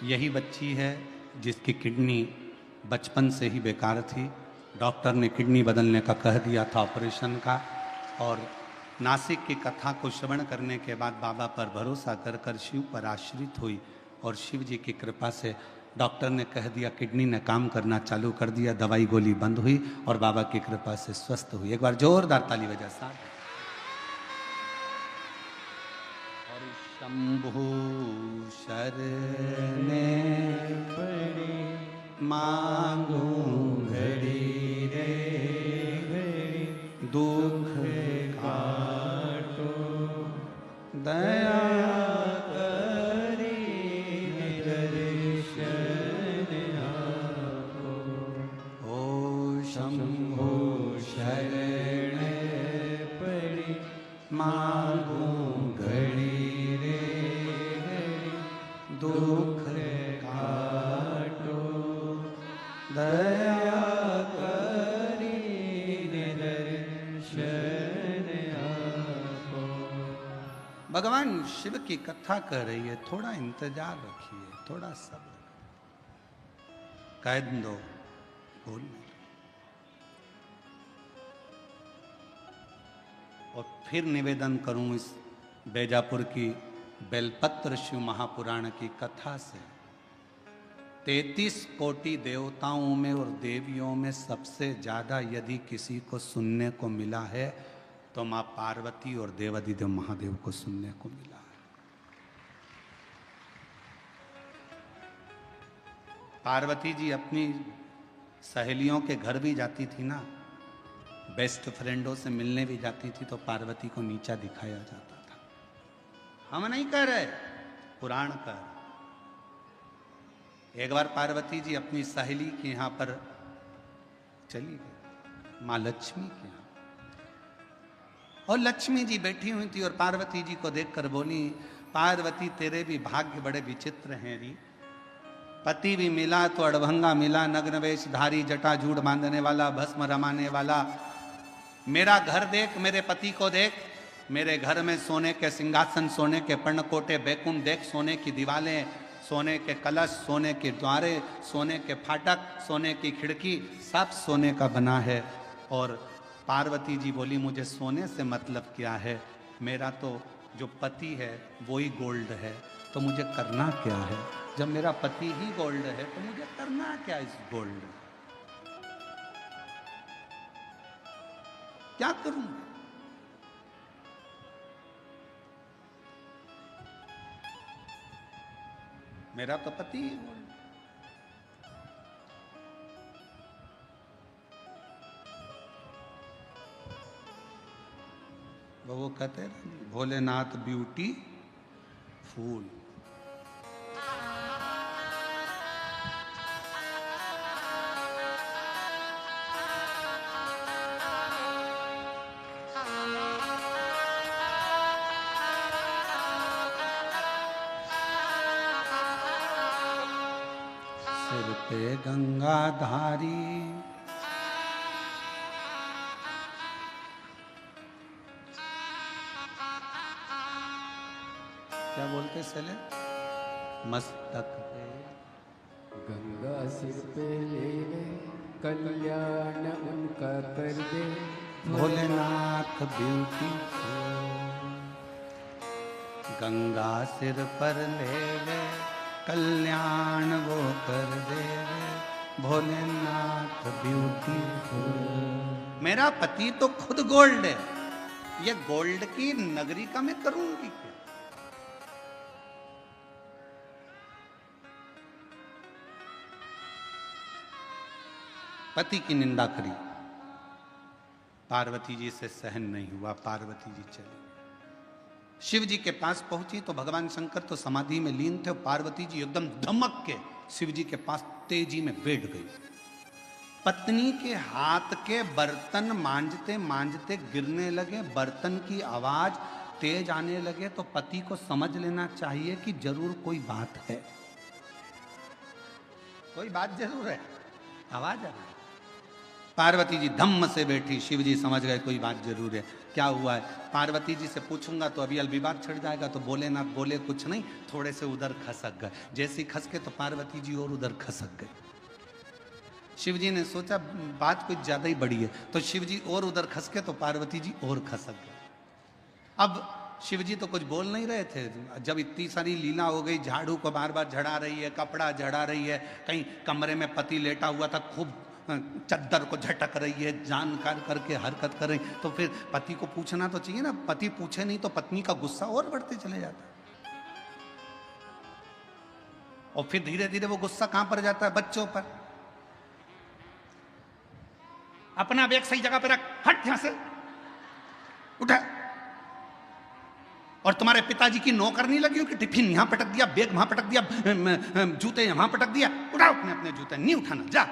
यही बच्ची है जिसकी किडनी बचपन से ही बेकार थी। डॉक्टर ने किडनी बदलने का कह दिया था, ऑपरेशन का। और नासिक की कथा को श्रवण करने के बाद बाबा पर भरोसा कर कर शिव पर आश्रित हुई और शिव जी की कृपा से डॉक्टर ने कह दिया किडनी ने काम करना चालू कर दिया, दवाई गोली बंद हुई और बाबा की कृपा से स्वस्थ हुई। एक बार जोरदार ताली बजा साहब। शंभु शरणे पड़े मांगू घड़ी रे घड़ी, दुख काटो दया करी दर्शन आपो। ओ शंभु शरणे पड़े मांगू घड़ी दुख काटो दया करी दर्शन आपो। भगवान शिव की कथा कर रही है, थोड़ा इंतजार रखिए, थोड़ा सब्र, कह दो बोल। और फिर निवेदन करूं इस बैजापुर की बेलपत्र शिव महापुराण की कथा से, 33 कोटि देवताओं में और देवियों में सबसे ज्यादा यदि किसी को सुनने को मिला है तो मां पार्वती और देवादिदेव महादेव को सुनने को मिला है। पार्वती जी अपनी सहेलियों के घर भी जाती थी ना, बेस्ट फ्रेंडों से मिलने भी जाती थी तो पार्वती को नीचा दिखाया जाता था। हम नहीं कह रहे, पुराण कह रहे। एक बार पार्वती जी अपनी सहेली के यहां पर चली गई, मां लक्ष्मी के यहां, और लक्ष्मी जी बैठी हुई थी और पार्वती जी को देखकर बोली, पार्वती तेरे भी भाग्य बड़े विचित्र हैं री। पति भी मिला तो अड़भंगा मिला, नग्न वेशधारी, जटाजूड़ बांधने वाला, भस्म रमाने वाला। मेरा घर देख, मेरे पति को देख, मेरे घर में सोने के सिंहासन, सोने के पर्णकोटे, बैकुंठ देख, सोने की दीवारें, सोने के कलश, सोने के द्वारे, सोने के फाटक, सोने की खिड़की, सब सोने का बना है। और पार्वती जी बोली, मुझे सोने से मतलब क्या है, मेरा तो जो पति है वो ही गोल्ड है, तो मुझे करना क्या है? जब मेरा पति ही गोल्ड है तो मुझे करना क्या इस गोल्ड? क्या करूं? मेरा तो पति ही गोल्ड। वो कहते हैं भोलेनाथ ब्यूटी फूल। सिर पे गंगाधारी, क्या बोलते सले, मस्तक पे
गंगा सिर पे ले ले, कल्याण उनका कर दे,
भोलेनाथ ब्यूटी। गंगा सिर पर ले ले, कल्याण वो कर दे, भोलेनाथ ब्यूटीफुल। मेरा पति तो खुद गोल्ड है, ये गोल्ड की नगरी का मैं करूंगी क्या? पति की निंदा करी, पार्वती जी से सहन नहीं हुआ, पार्वती जी चली। शिव जी के पास पहुंची तो भगवान शंकर तो समाधि में लीन थे, पार्वती जी एकदम धमक के शिव जी के पास तेजी में बैठ गई। पत्नी के हाथ के बर्तन मांजते मांजते गिरने लगे, बर्तन की आवाज तेज आने लगे तो पति को समझ लेना चाहिए कि जरूर कोई बात है, कोई बात जरूर है, आवाज आ रही है। पार्वती जी धम्म से बैठी, शिव जी समझ गए कोई बात जरूर है। क्या हुआ है? पार्वती जी से पूछूंगा तो अभी विवाद छिड़ जाएगा, तो बोले ना बोले कुछ नहीं, थोड़े से उधर खसक गए। जैसे ही खसके तो पार्वती जी और उधर खसक गए। शिव जी ने सोचा बात कुछ ज्यादा ही बड़ी है, तो शिव जी और उधर खसके तो पार्वती जी और खसक गए। अब शिव जी तो कुछ बोल नहीं रहे थे, जब इतनी सारी लीला हो गई, झाड़ू को बार बार झड़ा रही है, कपड़ा झड़ा रही है, कहीं कमरे में पति लेटा हुआ था, खूब चद्दर को झटक रही है, जानकार करके हरकत कर रही, तो फिर पति को पूछना तो चाहिए ना। पति पूछे नहीं तो पत्नी का गुस्सा और बढ़ते चले जाता है, और फिर धीरे धीरे वो गुस्सा कहां पर जाता है? बच्चों पर। अपना बैग सही जगह पर रख, हट यहां से, उठा। और तुम्हारे पिताजी की नौकरनी लगी हो कि टिफिन यहां पटक दिया, बैग वहां पटक दिया, जूते यहां पटक दिया, उठाओ अपने अपने जूते, नहीं उठाना, जा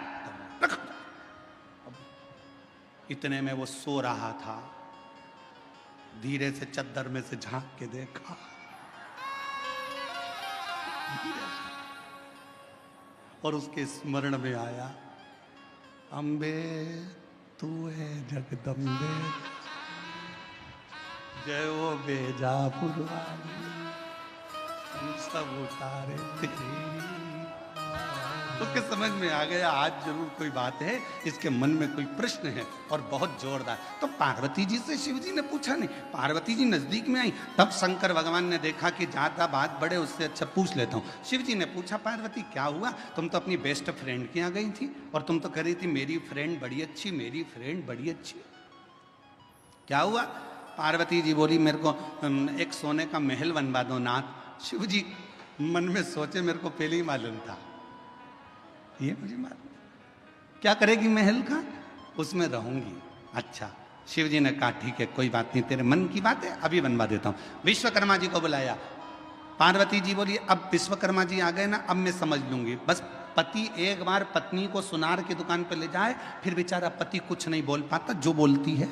रख। इतने में वो सो रहा था, धीरे से चद्दर में से झांक के देखा, और उसके स्मरण में आया, अम्बे तू है जगदम्बे, जय वो बेजापुर वाली, हम सब उतारे तेरी। उसके समझ में आ गया आज जरूर कोई बात है, इसके मन में कोई प्रश्न है, और बहुत जोरदार। तो पार्वती जी से शिव जी ने पूछा नहीं, पार्वती जी नजदीक में आई, तब शंकर भगवान ने देखा कि ज्यादा बात बढ़े उससे अच्छा पूछ लेता हूँ। शिव जी ने पूछा, पार्वती क्या हुआ? तुम तो अपनी बेस्ट फ्रेंड के यहाँ गई थी और तुम तो कह रही थी मेरी फ्रेंड बड़ी अच्छी, मेरी फ्रेंड बड़ी अच्छी, क्या हुआ? पार्वती जी बोली, मेरे को एक सोने का महल बनवा दो नाथ। शिव जी मन में सोचे, मेरे को पहले ही मालूम था, ये मुझे मालूम। क्या करेगी महल का? उसमें रहूंगी, अच्छा, शिव जी ने कहा ठीक है, कोई बात नहीं, तेरे मन की बात है, अभी बनवा देता हूं। विश्वकर्मा जी को बुलाया। पार्वती जी बोली अब विश्वकर्मा जी आ गए ना, अब मैं समझ लूंगी। बस पति एक बार पत्नी को सुनार की दुकान पर ले जाए, फिर बेचारा पति कुछ नहीं बोल पाता, जो बोलती है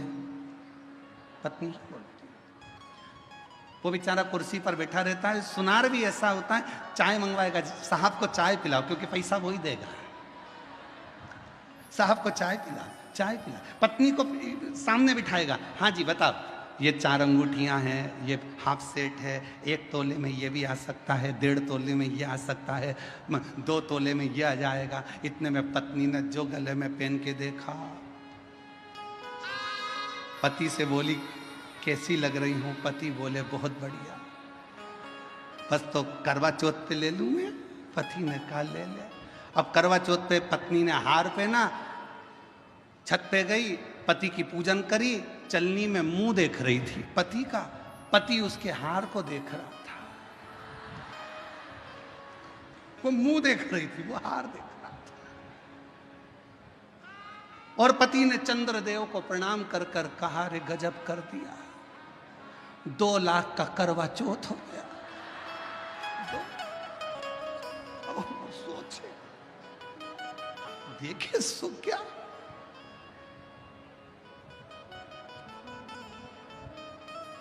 पत्नी बोलती है। वो बेचारा कुर्सी पर बैठा रहता है। सुनार भी ऐसा होता है, चाय मंगवाएगा, साहब को चाय पिलाओ, क्योंकि पैसा वही देगा, साहब को चाय पिला, चाय पिला। पत्नी को सामने बिठाएगा, हाँ जी बताओ, ये 4 अंगूठियां हैं, ये हाफ सेट है, 1 तोले में ये भी आ सकता है, 1.5 तोले में ये आ सकता है, 2 तोले में ये आ जाएगा। इतने में पत्नी ने जो गले में पहन के देखा, पति से बोली कैसी लग रही हूं? पति बोले बहुत बढ़िया। बस तो करवा चौथ पे ले लूं मैं? पति ने कहा ले ले। अब करवा चौथ पे पत्नी ने हार पहना, छत पे गई, पति की पूजन करी, चलनी में मुंह देख रही थी पति का, पति उसके हार को देख रहा था। वो मुंह देख रही थी, वो हार देख रहा था। और पति ने चंद्रदेव को प्रणाम कर कर कहा, रे गजब कर दिया, 2 लाख का करवा चौथ हो गया। सोचे देखे सुख क्या।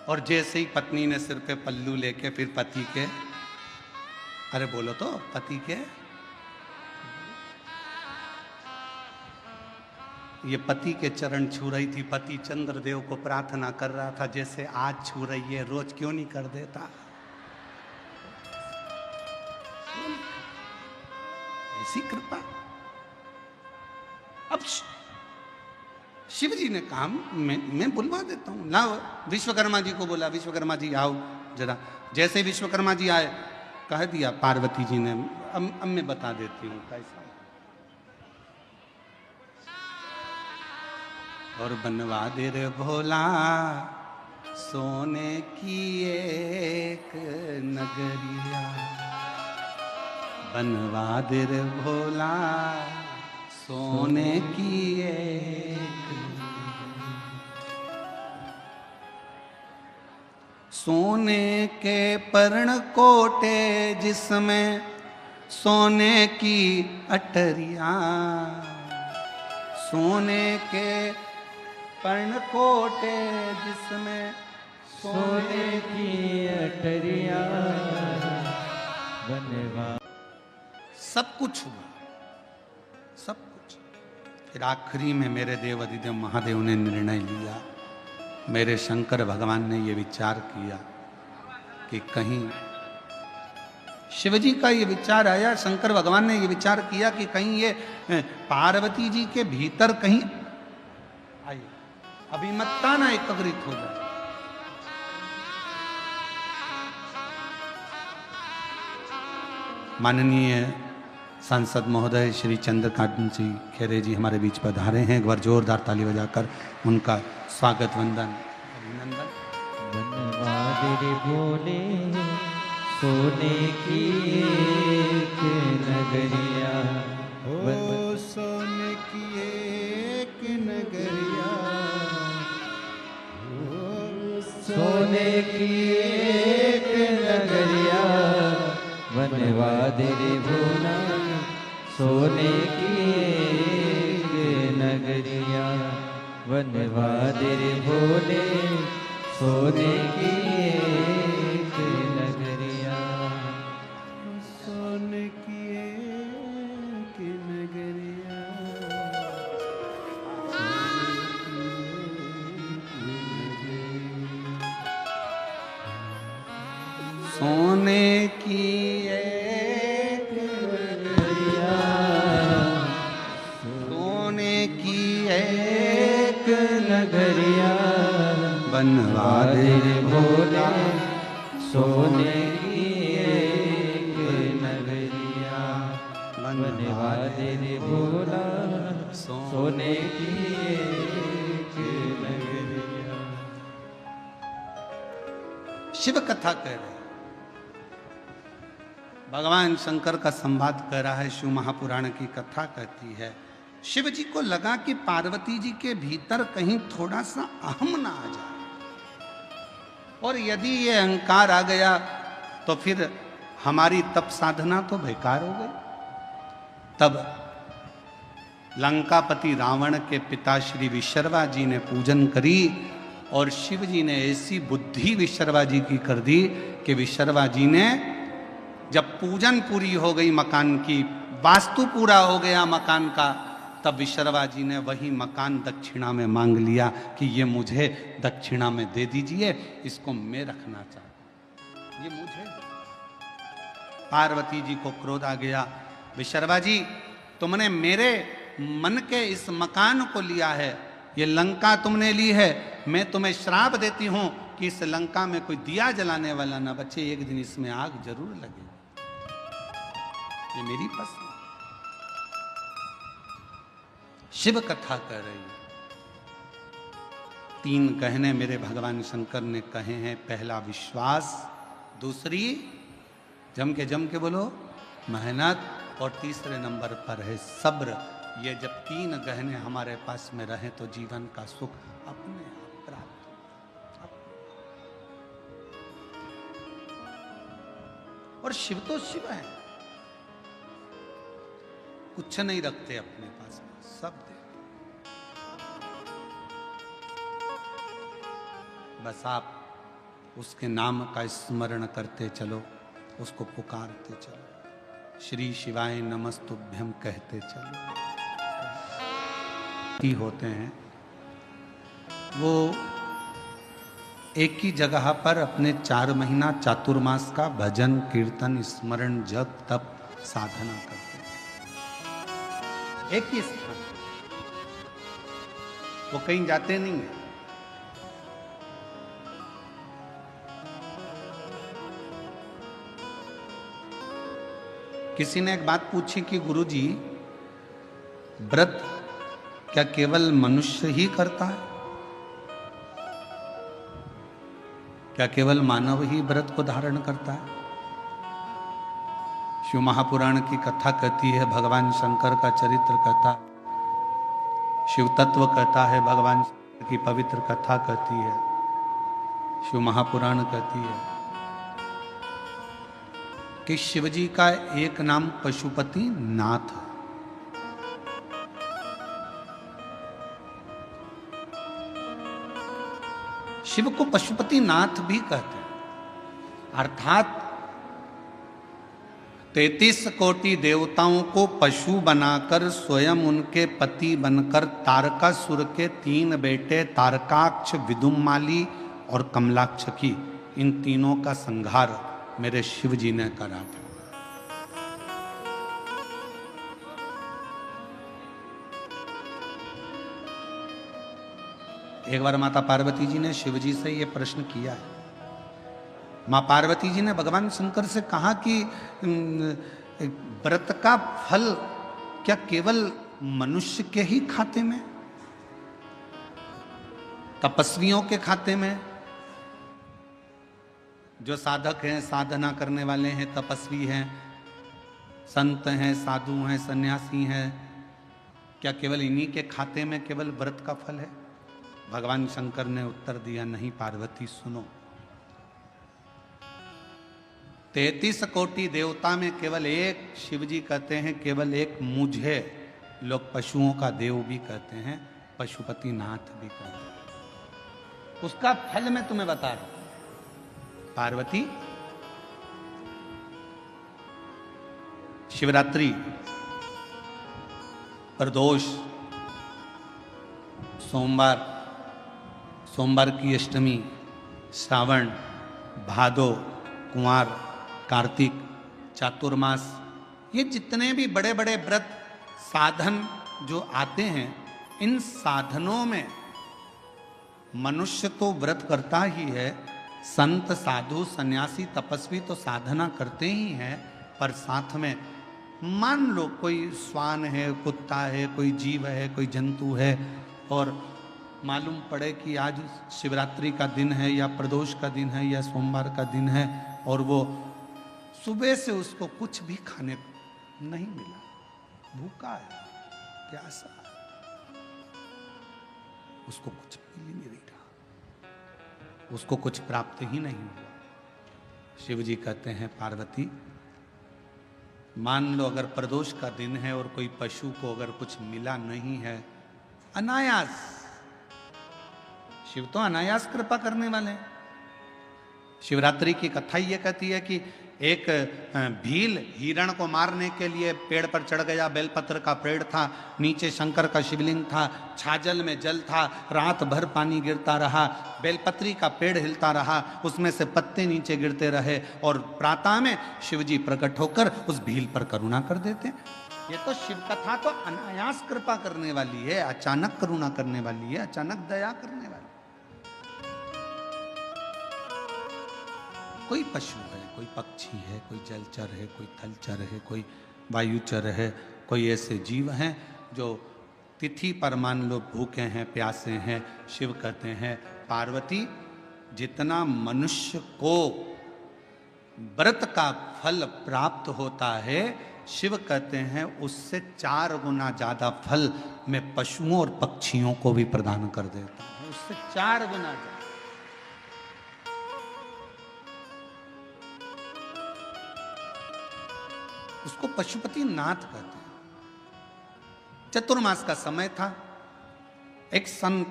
और जैसे ही पत्नी ने सिर पे पल्लू लेके फिर पति के, अरे बोलो तो, पति के, ये पति के चरण छू रही थी। पति चंद्रदेव को प्रार्थना कर रहा था, जैसे आज छू रही है, रोज क्यों नहीं कर देता? ऐसी कृपा। अब शिव जी ने कहा मैं बुलवा देता हूं, लाओ। विश्वकर्मा जी को बोला, विश्वकर्मा जी आओ जरा। जैसे विश्वकर्मा जी आए, कह दिया पार्वती जी ने, अब मैं बता देती हूँ कैसा। और बनवा दे रे भोला सोने की एक नगरिया, बनवा दे रे भोला सोने की एक, सोने के पर्ण कोटे जिसमें सोने की अटरिया, सोने के पर्ण कोटे जिसमें
सोने की अटरिया, बनवा।
सब कुछ हुआ, सब कुछ। फिर आखिरी में मेरे देव अधिदेव महादेव ने निर्णय लिया, मेरे शंकर भगवान ने ये विचार किया कि कहीं, शिवजी का ये विचार आया, शंकर भगवान ने ये विचार किया कि कहीं ये पार्वती जी के भीतर कहीं आई अभिमत्ता ना एकत्रित हो जाए। माननीय सांसद महोदय श्री चंद्रकांत जी खेरे जी हमारे बीच पधारे हैं। एक बार जोरदार ताली बजाकर उनका स्वागत वंदन अभिनंदन।
बनवा दे भोले सोने की एक नगरिया, ओ सोने की एक नगरिया, ओ सोने की एक नगरिया, बनवा दे भोला सोने की एक नगरिया, बनवा दे भोले सोने की एक नगरिया, सोने की एक नगरिया,
सोने की एक नगरिया, सोने की एक
नगरिया,
बनवा दे
भोला सोने की एक नगरिया, बनवा दे भोला सोने की एक नगरिया।
शिव कथा कह रहे हैं, भगवान शंकर का संवाद कर रहा है। शिव महापुराण की कथा कहती है, शिव जी को लगा कि पार्वती जी के भीतर कहीं थोड़ा सा अहम ना आ जाए, और यदि ये अहंकार आ गया तो फिर हमारी तप साधना तो बेकार हो गई। तब लंकापति रावण के पिता श्री विशर्वा जी ने पूजन करी, और शिव जी ने ऐसी बुद्धि विशर्वा जी की कर दी कि विशर्वा जी ने जब पूजन पूरी हो गई मकान की, वास्तु पूरा हो गया मकान का, तब विशर्वा जी ने वही मकान दक्षिणा में मांग लिया कि ये मुझे दक्षिणा में दे दीजिए, इसको मैं रखना चाहता हूं, ये मुझे। पार्वती जी को क्रोध आ गया, विशर्वा जी तुमने मेरे मन के इस मकान को लिया है, ये लंका तुमने ली है, मैं तुम्हें श्राप देती हूं कि इस लंका में कोई दिया जलाने वाला ना बचे, एक दिन इसमें आग जरूर लगेगी, ये मेरी पसंद। शिव कथा कर रही है। 3 कहने मेरे भगवान शंकर ने कहे हैं। पहला विश्वास, दूसरी जम के बोलो मेहनत, और तीसरे नंबर पर है सब्र। ये जब 3 गहने हमारे पास में रहे तो जीवन का सुख अपने आप प्राप्त होगा। और शिव तो शिव है, कुछ नहीं रखते अपने पास में, सब दे। बस आप उसके नाम का स्मरण करते चलो, उसको पुकारते चलो, श्री शिवाय नमस्तुभ्यम कहते चलो। ही होते हैं वो एक ही जगह पर अपने 4 महीना चातुर्मास का भजन कीर्तन स्मरण जप तप साधना करते हैं, एक ही स्थान, वो कहीं जाते नहीं है। किसी ने एक बात पूछी कि गुरुजी, व्रत क्या केवल मनुष्य ही करता है? क्या केवल मानव ही व्रत को धारण करता है? शिव महापुराण की कथा कहती है, भगवान शंकर का चरित्र कहता, शिव तत्व कहता है, भगवान शंकर की पवित्र कथा कहती है, शिव महापुराण कहती है कि शिव जी का एक नाम पशुपति नाथ है। शिव को पशुपति नाथ भी कहते हैं, अर्थात 33 कोटि देवताओं को पशु बनाकर स्वयं उनके पति बनकर तारकासुर के 3 बेटे तारकाक्ष, विदुमाली और कमलाक्ष की, इन तीनों का संहार मेरे शिव जी ने करा था। एक बार माता पार्वती जी ने शिव जी से यह प्रश्न किया है। मां पार्वती जी ने भगवान शंकर से कहा कि व्रत का फल क्या केवल मनुष्य के ही खाते में, तपस्वियों के खाते में, जो साधक हैं, साधना करने वाले हैं, तपस्वी हैं, संत हैं, साधु हैं, सन्यासी हैं, क्या केवल इन्हीं के खाते में केवल व्रत का फल है? भगवान शंकर ने उत्तर दिया, नहीं पार्वती सुनो, 33 कोटि देवता में केवल एक, शिव जी कहते हैं केवल एक मुझे लोग पशुओं का देव भी कहते हैं, पशुपति नाथ भी कहते हैं। उसका फल मैं तुम्हें बता रहा हूं। पार्वती, शिवरात्रि, प्रदोष, सोमवार की अष्टमी, श्रावण, भादो, कुंवार, कार्तिक, चातुर्मास, ये जितने भी बड़े बड़े व्रत साधन जो आते हैं, इन साधनों में मनुष्य तो व्रत करता ही है, संत, साधु, सन्यासी, तपस्वी तो साधना करते ही हैं, पर साथ में मान लो कोई श्वान है, कुत्ता है, कोई जीव है, कोई जंतु है, और मालूम पड़े कि आज शिवरात्रि का दिन है या प्रदोष का दिन है या सोमवार का दिन है, और वो सुबह से उसको कुछ भी खाने को नहीं मिला, भूखा है, प्यासा, उसको कुछ मिल ही नहीं रहा, उसको कुछ प्राप्त ही नहीं हुआ। शिव जी कहते हैं पार्वती, मान लो अगर प्रदोष का दिन है और कोई पशु को अगर कुछ मिला नहीं है, अनायास, शिव तो अनायास कृपा करने वाले हैं। शिवरात्रि की कथा ये कहती है कि एक भील हिरण को मारने के लिए पेड़ पर चढ़ गया, बेलपत्र का पेड़ था, नीचे शंकर का शिवलिंग था, छाजल में जल था, रात भर पानी गिरता रहा, बेलपत्री का पेड़ हिलता रहा, उसमें से पत्ते नीचे गिरते रहे और प्रातः में शिवजी प्रकट होकर उस भील पर करुणा कर देते। ये तो शिव कथा तो अनायास कृपा करने वाली है, अचानक करुणा करने वाली है, अचानक दया करने वाली। कोई पशु है, कोई पक्षी है, कोई जलचर है, कोई थलचर है, कोई वायुचर है, कोई ऐसे जीव हैं जो तिथि पर मान लो भूखे हैं, प्यासे हैं, शिव कहते हैं पार्वती जितना मनुष्य को व्रत का फल प्राप्त होता है, शिव कहते हैं उससे 4 गुना ज्यादा फल मैं पशुओं और पक्षियों को भी प्रदान कर देता हूं, उससे 4 गुना ज्यादा। उसको पशुपति नाथ कहते हैं। चतुर्मास का समय था, एक संत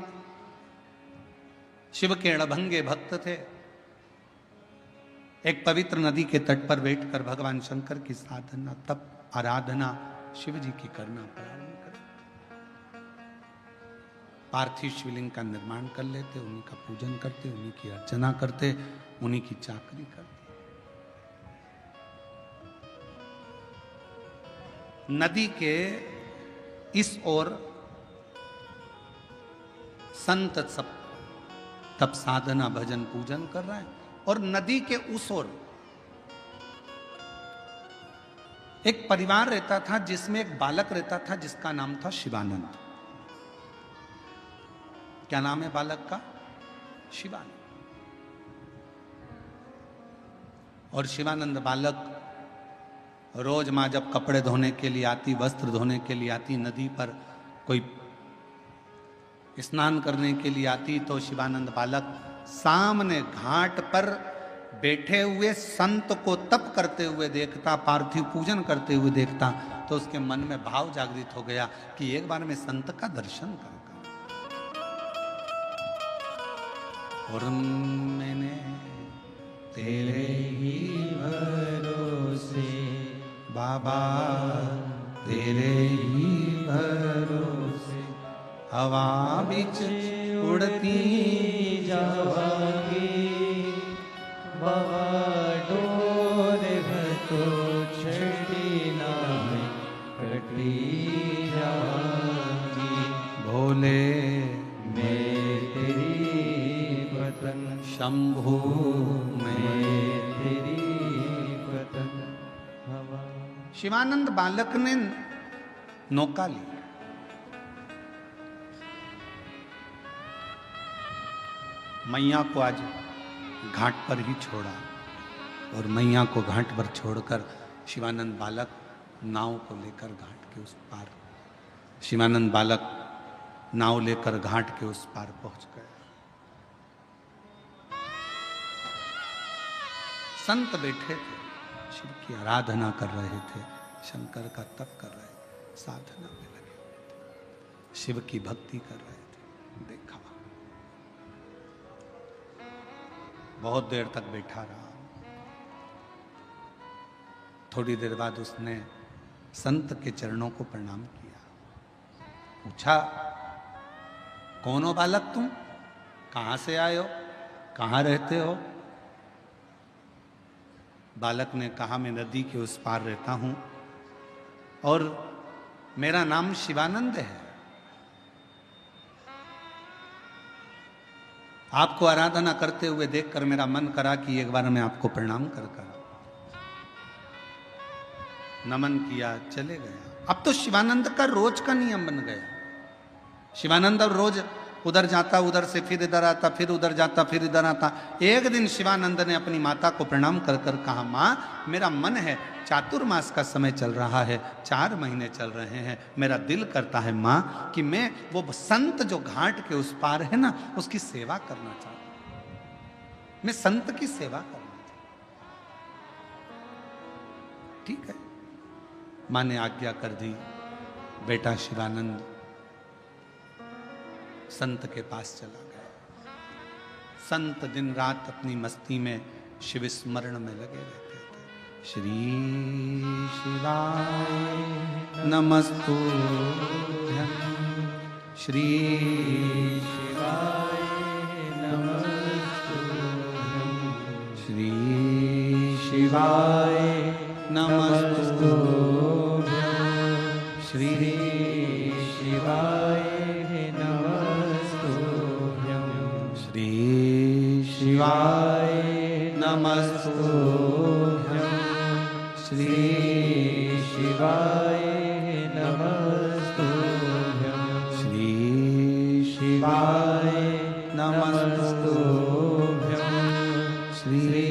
शिव के अड़भंगे भक्त थे, एक पवित्र नदी के तट पर बैठकर भगवान शंकर की साधना, तप, आराधना शिव जी की करना प्रारंभ कर, पार्थिव शिवलिंग का निर्माण कर लेते, उन्हीं का पूजन करते, उन्हीं की अर्चना करते, उन्हीं की चाकरी करते। नदी के इस ओर संत सब तप साधना भजन पूजन कर रहे हैं और नदी के उस ओर एक परिवार रहता था जिसमें एक बालक रहता था जिसका नाम था शिवानंद। क्या नाम है बालक का? शिवानंद। और शिवानंद बालक रोज माँ जब कपड़े धोने के लिए आती, वस्त्र धोने के लिए आती, नदी पर कोई स्नान करने के लिए आती, तो शिवानंद बालक सामने घाट पर बैठे हुए संत को तप करते हुए देखता, पार्थिव पूजन करते हुए देखता, तो उसके मन में भाव जागृत हो गया कि एक बार मैं संत का दर्शन करूंगा। और मैंने तेरे ही भरोसे बाबा, तेरे ही भरोसे हवा बिच उड़ती जावांगी, बाबा डोर तो छड़ी ना कटी जावांगी, भोले मैं तेरी बतन, शंभू मैं तेरी बतन हवा। शिवानंद बालक ने नौका ली, मैया को आज घाट पर ही छोड़ा और मैया को घाट पर छोड़कर शिवानंद बालक नाव को लेकर घाट के उस पार, शिवानंद बालक नाव लेकर घाट के उस पार पहुंच गए। संत बैठे थे, शिव की आराधना कर रहे थे, शंकर का तप कर रहे थे, साधना में लगे थे, शिव की भक्ति कर रहे थे। देखा बहुत देर तक बैठा रहा, थोड़ी देर बाद उसने संत के चरणों को प्रणाम किया, पूछा कौन हो बालक तुम, कहां से आए हो, कहां रहते हो? बालक ने कहा मैं नदी के उस पार रहता हूं और मेरा नाम शिवानंद है। आपको आराधना करते हुए देखकर मेरा मन करा कि एक बार मैं आपको प्रणाम कर नमन किया, चले गया। अब तो शिवानंद का रोज का नियम बन गया। शिवानंद अब रोज उधर जाता, उधर से फिर इधर आता, फिर उधर जाता, फिर इधर आता। एक दिन शिवानंद ने अपनी माता को प्रणाम कर कर कहा, माँ मेरा मन है चातुर्मास का समय चल रहा है, 4 महीने चल रहे हैं। मेरा दिल करता है माँ कि मैं वो संत जो घाट के उस पार है ना, उसकी सेवा करना चाहता हूं। मैं संत की सेवा करना चाहता हूं। ठीक है, माँ ने आज्ञा कर दी। बेटा शिवानंद संत के पास चला गया। संत दिन रात अपनी मस्ती में शिव स्मरण में लगे रहते थे। श्री शिवाय नमस्तुभ्यं, श्री शिवाय नमस्तुभ्यं, श्री शिवाय नमस्तुभ्यं, श्री शिवाय नमस्तुभ्यं, श्री शिवाय नमस्तुभ्यं, श्री शिवाय नमस्तुभ्यं, श्री शिवाय नमस्तुभ्यं, श्री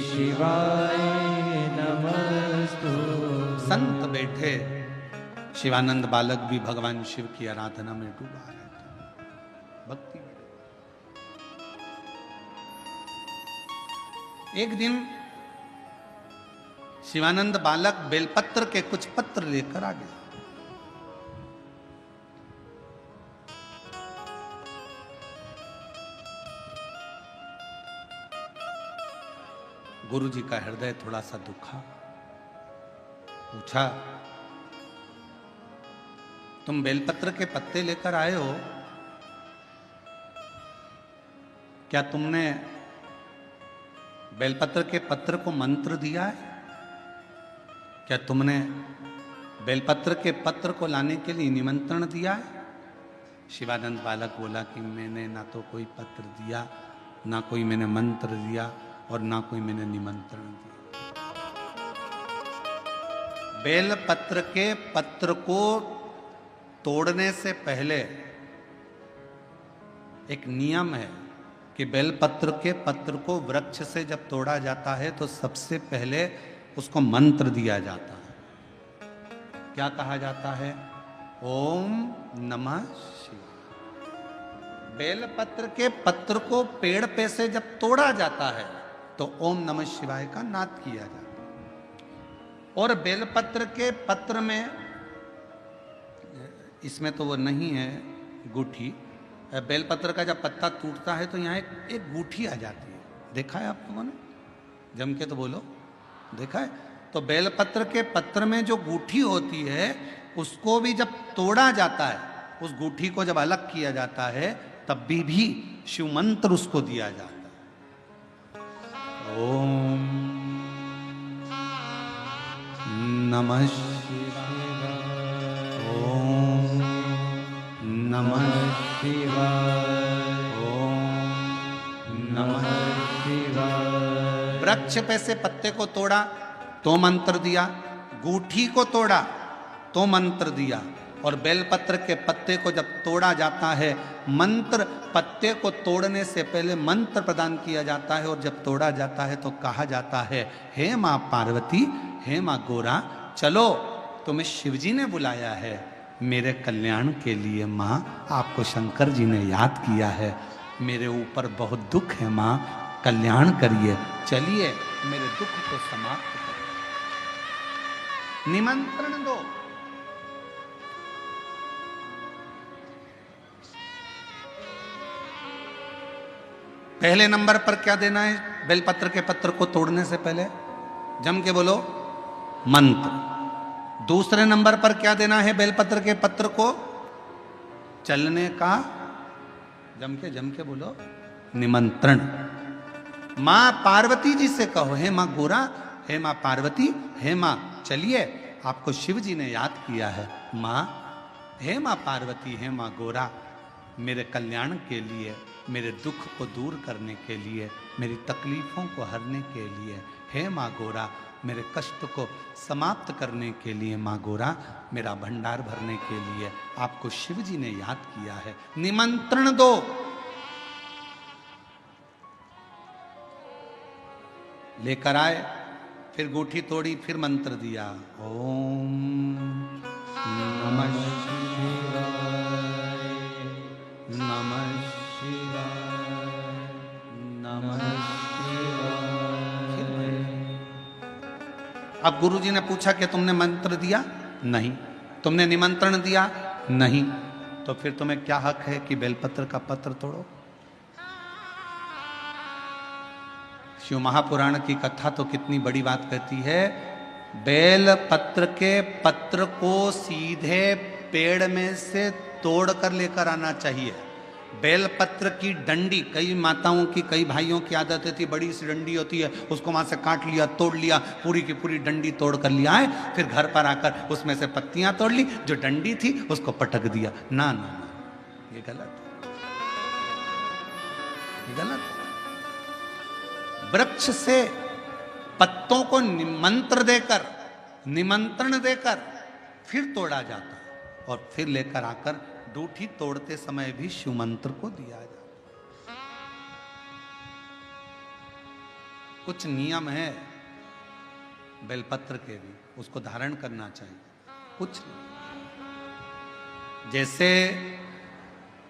शिवाय नमस्तुभ्यं। संत बैठे, शिवानंद बालक भी भगवान शिव की आराधना में डूबा रहता, भक्ति। एक दिन शिवानंद बालक बेलपत्र के कुछ पत्र लेकर आ गया। गुरु जी का हृदय थोड़ा सा दुखा। पूछा, तुम बेलपत्र के पत्ते लेकर आए हो, क्या तुमने बेलपत्र के पत्र को मंत्र दिया है? क्या तुमने बेलपत्र के पत्र को लाने के लिए निमंत्रण दिया है? शिवानंद बालक बोला कि मैंने ना तो कोई पत्र दिया, ना कोई मैंने मंत्र दिया, और ना कोई मैंने निमंत्रण दिया। बेलपत्र के पत्र को तोड़ने से पहले एक नियम है कि बेलपत्र के पत्र को वृक्ष से जब तोड़ा जाता है तो सबसे पहले उसको मंत्र दिया जाता है। क्या कहा जाता है? ओम नमः शिवाय। बेलपत्र के पत्र को पेड़ पे से जब तोड़ा जाता है तो ओम नमः शिवाय का नाद किया जाता है। और बेलपत्र के पत्र में, इसमें तो वो नहीं है गूठी, बेलपत्र का जब पत्ता टूटता है तो यहाँ एक गूठी आ जाती है। देखा है आप लोगों ने? जम के तो बोलो, देखा है? तो बेलपत्र के पत्र में जो गूठी होती है उसको भी जब तोड़ा जाता है, उस गूठी को जब अलग किया जाता है, तब भी शिव मंत्र उसको दिया जाता है। ओम नमः शिवाय, ओम नमः शिवाय, ओम नमः शिवाय। वृक्ष पे से पत्ते को तोड़ा तो मंत्र दिया, गूठी को तोड़ा तो मंत्र दिया, और बेलपत्र के पत्ते को जब तोड़ा जाता है, मंत्र पत्ते को तोड़ने से पहले मंत्र प्रदान किया जाता है, और जब तोड़ा जाता है तो कहा जाता है, हे माँ पार्वती, हे माँ गोरा, चलो तुम्हें शिवजी ने बुलाया है मेरे कल्याण के लिए। माँ, आपको शंकर जी ने याद किया है, मेरे ऊपर बहुत दुख है माँ, कल्याण करिए, चलिए मेरे दुख को समाप्त करिए, निमंत्रण दो। पहले नंबर पर क्या देना है बेलपत्र के पत्र को तोड़ने से पहले? जम के बोलो, मंत्र। दूसरे नंबर पर क्या देना है बेलपत्र के पत्र को चलने का? जम के बोलो, निमंत्रण। मां पार्वती जी से कहो, हे मां गोरा, हे मां पार्वती, हे मां चलिए, आपको शिव जी ने याद किया है। मां, हे मां पार्वती, हे मां गोरा, मेरे कल्याण के लिए, मेरे दुख को दूर करने के लिए, मेरी तकलीफों को हरने के लिए, हे मां गोरा, मेरे कष्ट को समाप्त करने के लिए, मां गोरा, मेरा भंडार भरने के लिए आपको शिव जी ने याद किया है, निमंत्रण दो। लेकर आए फिर गूठी तोड़ी, फिर मंत्र दिया, ओम नमः शिवाय, नमः शिवाय, नमः शिवाय। अब गुरुजी ने पूछा कि तुमने मंत्र दिया? नहीं। तुमने निमंत्रण दिया? नहीं। तो फिर तुम्हें क्या हक है कि बेलपत्र का पत्र तोड़ो? शिव महापुराण की कथा तो कितनी बड़ी बात कहती है, बेल पत्र के पत्र को सीधे पेड़ में से तोड़ कर लेकर आना चाहिए। बेल पत्र की डंडी, कई माताओं की, कई भाइयों की आदत थी, बड़ी सी डंडी होती है, उसको वहां से काट लिया, तोड़ लिया, पूरी की पूरी डंडी तोड़ कर लिया है, फिर घर पर आकर उसमें से पत्तियां तोड़ ली, जो डंडी थी उसको पटक दिया। ना ना ना, ये गलत, ये गलत। वृक्ष से पत्तों को निमंत्रण देकर फिर तोड़ा जाता और फिर लेकर आकर डूठी तोड़ते समय भी शिव मंत्र को दिया जाता। कुछ नियम है बेलपत्र के भी, उसको धारण करना चाहिए। कुछ जैसे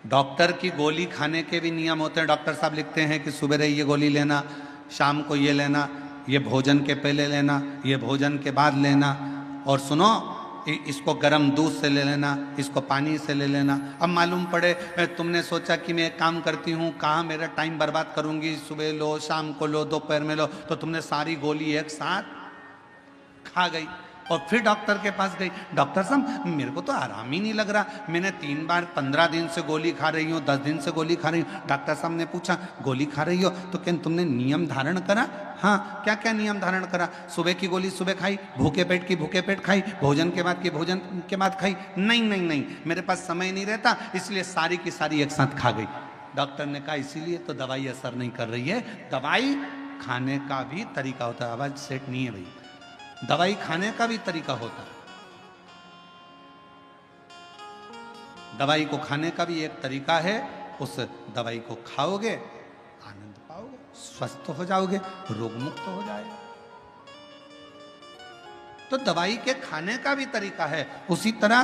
डॉक्टर की गोली खाने के भी नियम होते हैं। डॉक्टर साहब लिखते हैं कि सुबह ये गोली लेना, शाम को ये लेना, ये भोजन के पहले लेना, ये भोजन के बाद लेना, और सुनो इसको गर्म दूध से ले लेना, इसको पानी से ले लेना। अब मालूम पड़े तुमने सोचा कि मैं एक काम करती हूँ, कहाँ मेरा टाइम बर्बाद करूँगी, सुबह लो, शाम को लो, दोपहर में लो, तो तुमने सारी गोली एक साथ खा गई और फिर डॉक्टर के पास गई, डॉक्टर साहब मेरे को तो आराम ही नहीं लग रहा, मैंने 3 बार 15 दिन से गोली खा रही हूँ, 10 दिन से गोली खा रही हूँ। डॉक्टर साहब ने पूछा गोली खा रही हो तो क्या तुमने नियम धारण करा? हाँ। क्या क्या नियम धारण करा? सुबह की गोली सुबह खाई, भूखे पेट की भूखे पेट खाई, भोजन के बाद की भोजन के बाद खाई? नहीं नहीं नहीं, मेरे पास समय नहीं रहता, इसलिए सारी की सारी एक साथ खा गई। डॉक्टर ने कहा इसीलिए तो दवाई असर नहीं कर रही है। दवाई खाने का भी तरीका होता है। आवाज सेट नहीं है भाई। दवाई खाने का भी तरीका होता है। दवाई को खाने का भी एक तरीका है। उस दवाई को खाओगे, आनंद पाओगे, स्वस्थ हो जाओगे, रोग मुक्त हो जाएगा। तो दवाई के खाने का भी तरीका है। उसी तरह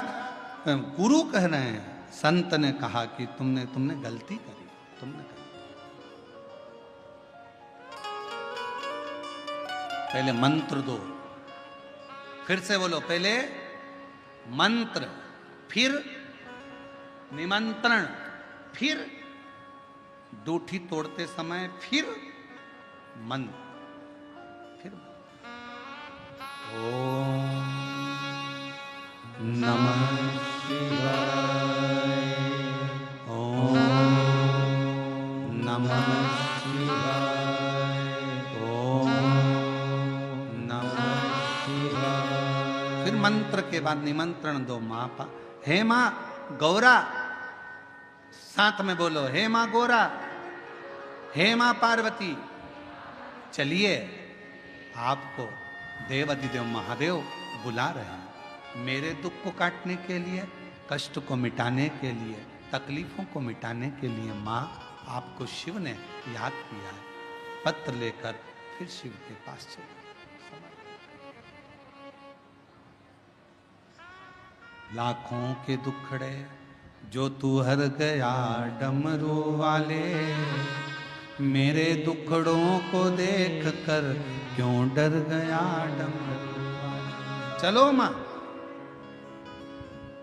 गुरु कह रहे हैं, संत ने कहा कि तुमने गलती करी, तुमने करी। पहले मंत्र दो, फिर से बोलो, पहले मंत्र, फिर निमंत्रण, फिर डूठी तोड़ते समय फिर मंत्र, फिर ओम नमः शिवाय, ओम नमः शिवाय, ओम नमः शिवाय। फिर मंत्र के बाद निमंत्रण दो। माँ पा, हे माँ गौरा, साथ में बोलो, हे माँ गौरा, हे माँ पार्वती, चलिए आपको देव अधिदेव महादेव बुला रहे हैं। मेरे दुख को काटने के लिए, कष्ट को मिटाने के लिए, तकलीफों को मिटाने के लिए माँ आपको शिव ने याद किया है। पत्र लेकर फिर शिव के पास चले। लाखों के दुखड़े जो तू हर गया डमरू वाले, मेरे दुखड़ों को देख कर क्यों डर गया डमरू वाले। चलो माँ।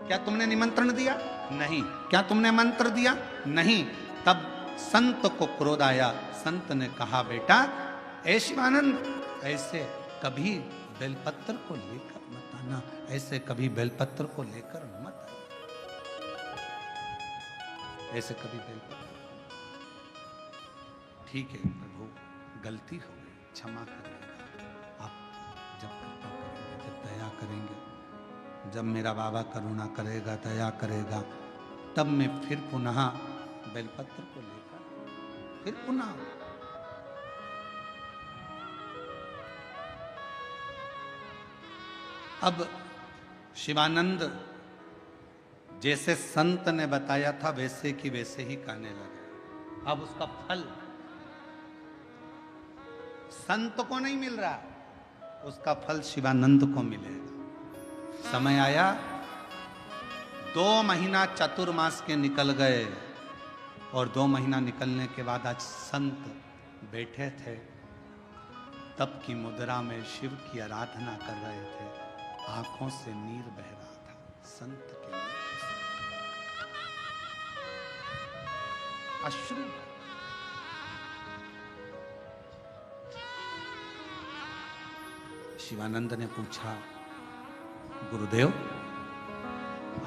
क्या तुमने निमंत्रण दिया? नहीं। क्या तुमने मंत्र दिया? नहीं। तब संत को क्रोध आया। संत ने कहा बेटा ऐ शिवानंद, ऐसे कभी बेलपत्र को लेकर मत आना, ऐसे कभी बेलपत्र को लेकर मत आना, ऐसे कभी बेलपत्र। ठीक है प्रभु, गलती हो गई, क्षमा करिएगा। आप जब कृपा करेंगे, जब दया करेंगे, जब मेरा बाबा करुणा करेगा, दया करेगा, तब मैं फिर पुनः बेलपत्र को लेकर फिर पुनः। अब शिवानंद जैसे संत ने बताया था वैसे की वैसे ही कहने लगे। अब उसका फल संत को नहीं मिल रहा, उसका फल शिवानंद को मिलेगा। समय आया, 2 महीना चतुर्मास के निकल गए और 2 महीना निकलने के बाद आज संत बैठे थे, तप की मुद्रा में शिव की आराधना कर रहे थे। आंखों से नीर बह रहा था संत के लिए, अश्रु। शिवानंद ने पूछा, गुरुदेव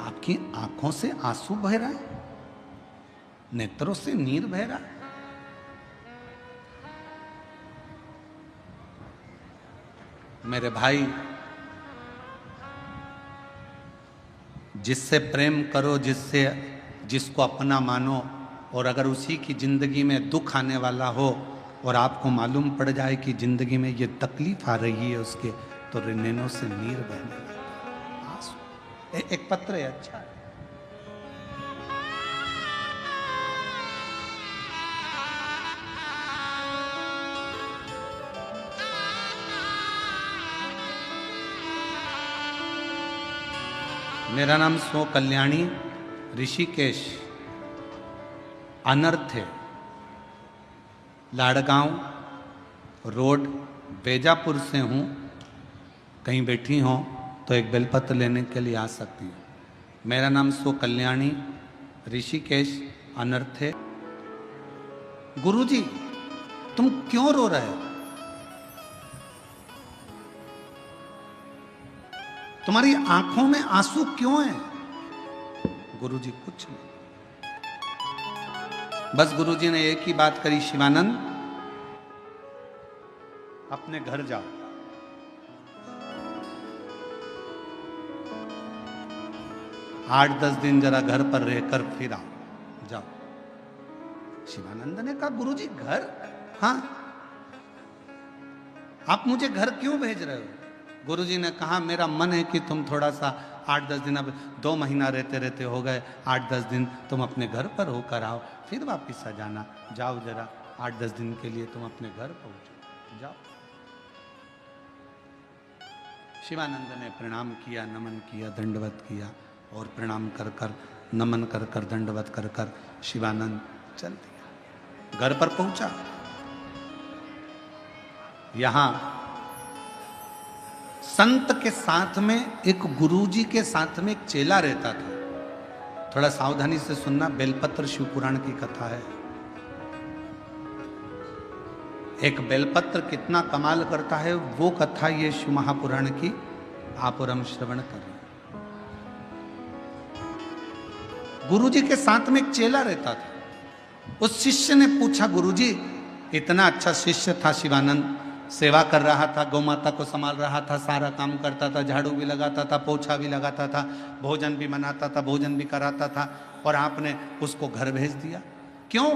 आपकी आंखों से आंसू बह रहा है, नेत्रों से नीर बह रहा है? मेरे भाई, जिससे प्रेम करो, जिसको अपना मानो, और अगर उसी की जिंदगी में दुख आने वाला हो और आपको मालूम पड़ जाए कि जिंदगी में ये तकलीफ आ रही है उसके, तो नैनों से नीर बहने लगता, आंसू। एक पत्र है, अच्छा है। मेरा नाम सो कल्याणी, ऋषिकेश, अनर्थ है, लाड़गांव रोड, बेजापुर से हूँ। कहीं बैठी हो तो एक बेलपत्र लेने के लिए आ सकती हूँ। मेरा नाम सो कल्याणी, ऋषिकेश, अनर्थ है। गुरुजी तुम क्यों रो रहे हो? तुम्हारी आंखों में आंसू क्यों हैं? गुरुजी कुछ नहीं, बस गुरुजी ने एक ही बात करी, शिवानंद अपने घर जाओ। आठ 10 दिन जरा घर पर रहकर फिर आओ, जाओ। शिवानंद ने कहा, गुरुजी घर? हाँ, आप मुझे घर क्यों भेज रहे हो? गुरुजी ने कहा, मेरा मन है कि तुम थोड़ा सा 8-10 दिन, अब 2 महीना रहते रहते हो गए, 8-10 दिन तुम अपने घर पर होकर आओ, फिर वापिस आ जाना। जाओ जरा, 8-10 दिन के लिए तुम अपने घर पहुंचो, जाओ। शिवानंद ने प्रणाम किया, नमन किया, दंडवत किया, और प्रणाम कर कर, नमन कर कर, दंडवत कर कर शिवानंद चल दिया। घर पर पहुंचा, यहां संत के साथ में एक गुरुजी के साथ में एक चेला रहता था। थोड़ा सावधानी से सुनना, बेलपत्र शिव पुराण की कथा है। एक बेलपत्र कितना कमाल करता है, वो कथा ये शिव महापुराण की आप और हम श्रवण करें। गुरुजी के साथ में एक चेला रहता था। उस शिष्य ने पूछा, गुरुजी इतना अच्छा शिष्य था शिवानंद, सेवा कर रहा था, गौ माता को संभाल रहा था, सारा काम करता था, झाड़ू भी लगाता था, पोछा भी लगाता था, भोजन भी बनाता था, भोजन भी कराता था, और आपने उसको घर भेज दिया, क्यों?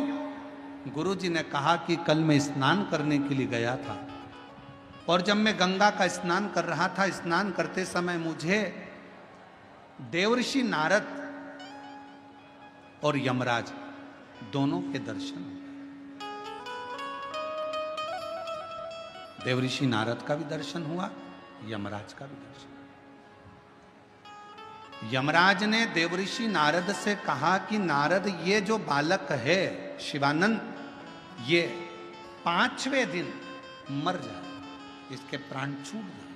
गुरुजी ने कहा कि कल मैं स्नान करने के लिए गया था, और जब मैं गंगा का स्नान कर रहा था, स्नान करते समय मुझे देवऋषि नारद और यमराज दोनों के दर्शन हुए। देवऋषि नारद का भी दर्शन हुआ, यमराज का भी दर्शन। यमराज ने देवऋषि नारद से कहा कि नारद, ये जो बालक है शिवानंद, ये 5वें दिन मर जाए, इसके प्राण छूट जाए।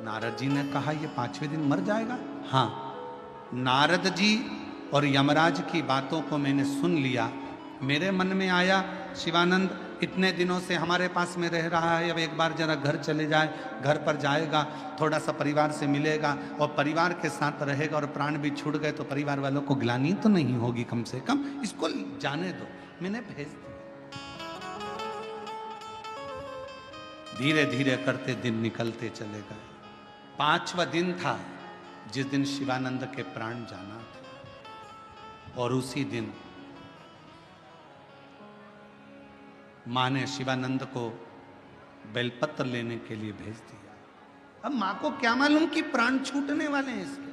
नारद जी ने कहा, ये 5वें दिन मर जाएगा? हाँ। नारद जी और यमराज की बातों को मैंने सुन लिया। मेरे मन में आया, शिवानंद इतने दिनों से हमारे पास में रह रहा है, अब एक बार जरा घर चले जाए, घर पर जाएगा, थोड़ा सा परिवार से मिलेगा और परिवार के साथ रहेगा, और प्राण भी छूट गए तो परिवार वालों को ग्लानि तो नहीं होगी, कम से कम इसको जाने दो। मैंने भेज दिया। धीरे धीरे करते दिन निकलते चले गए। 5वां दिन था जिस दिन शिवानंद के प्राण जाना था, और उसी दिन माँ ने शिवानंद को बेलपत्र लेने के लिए भेज दिया। अब माँ को क्या मालूम कि प्राण छूटने वाले हैं इसके।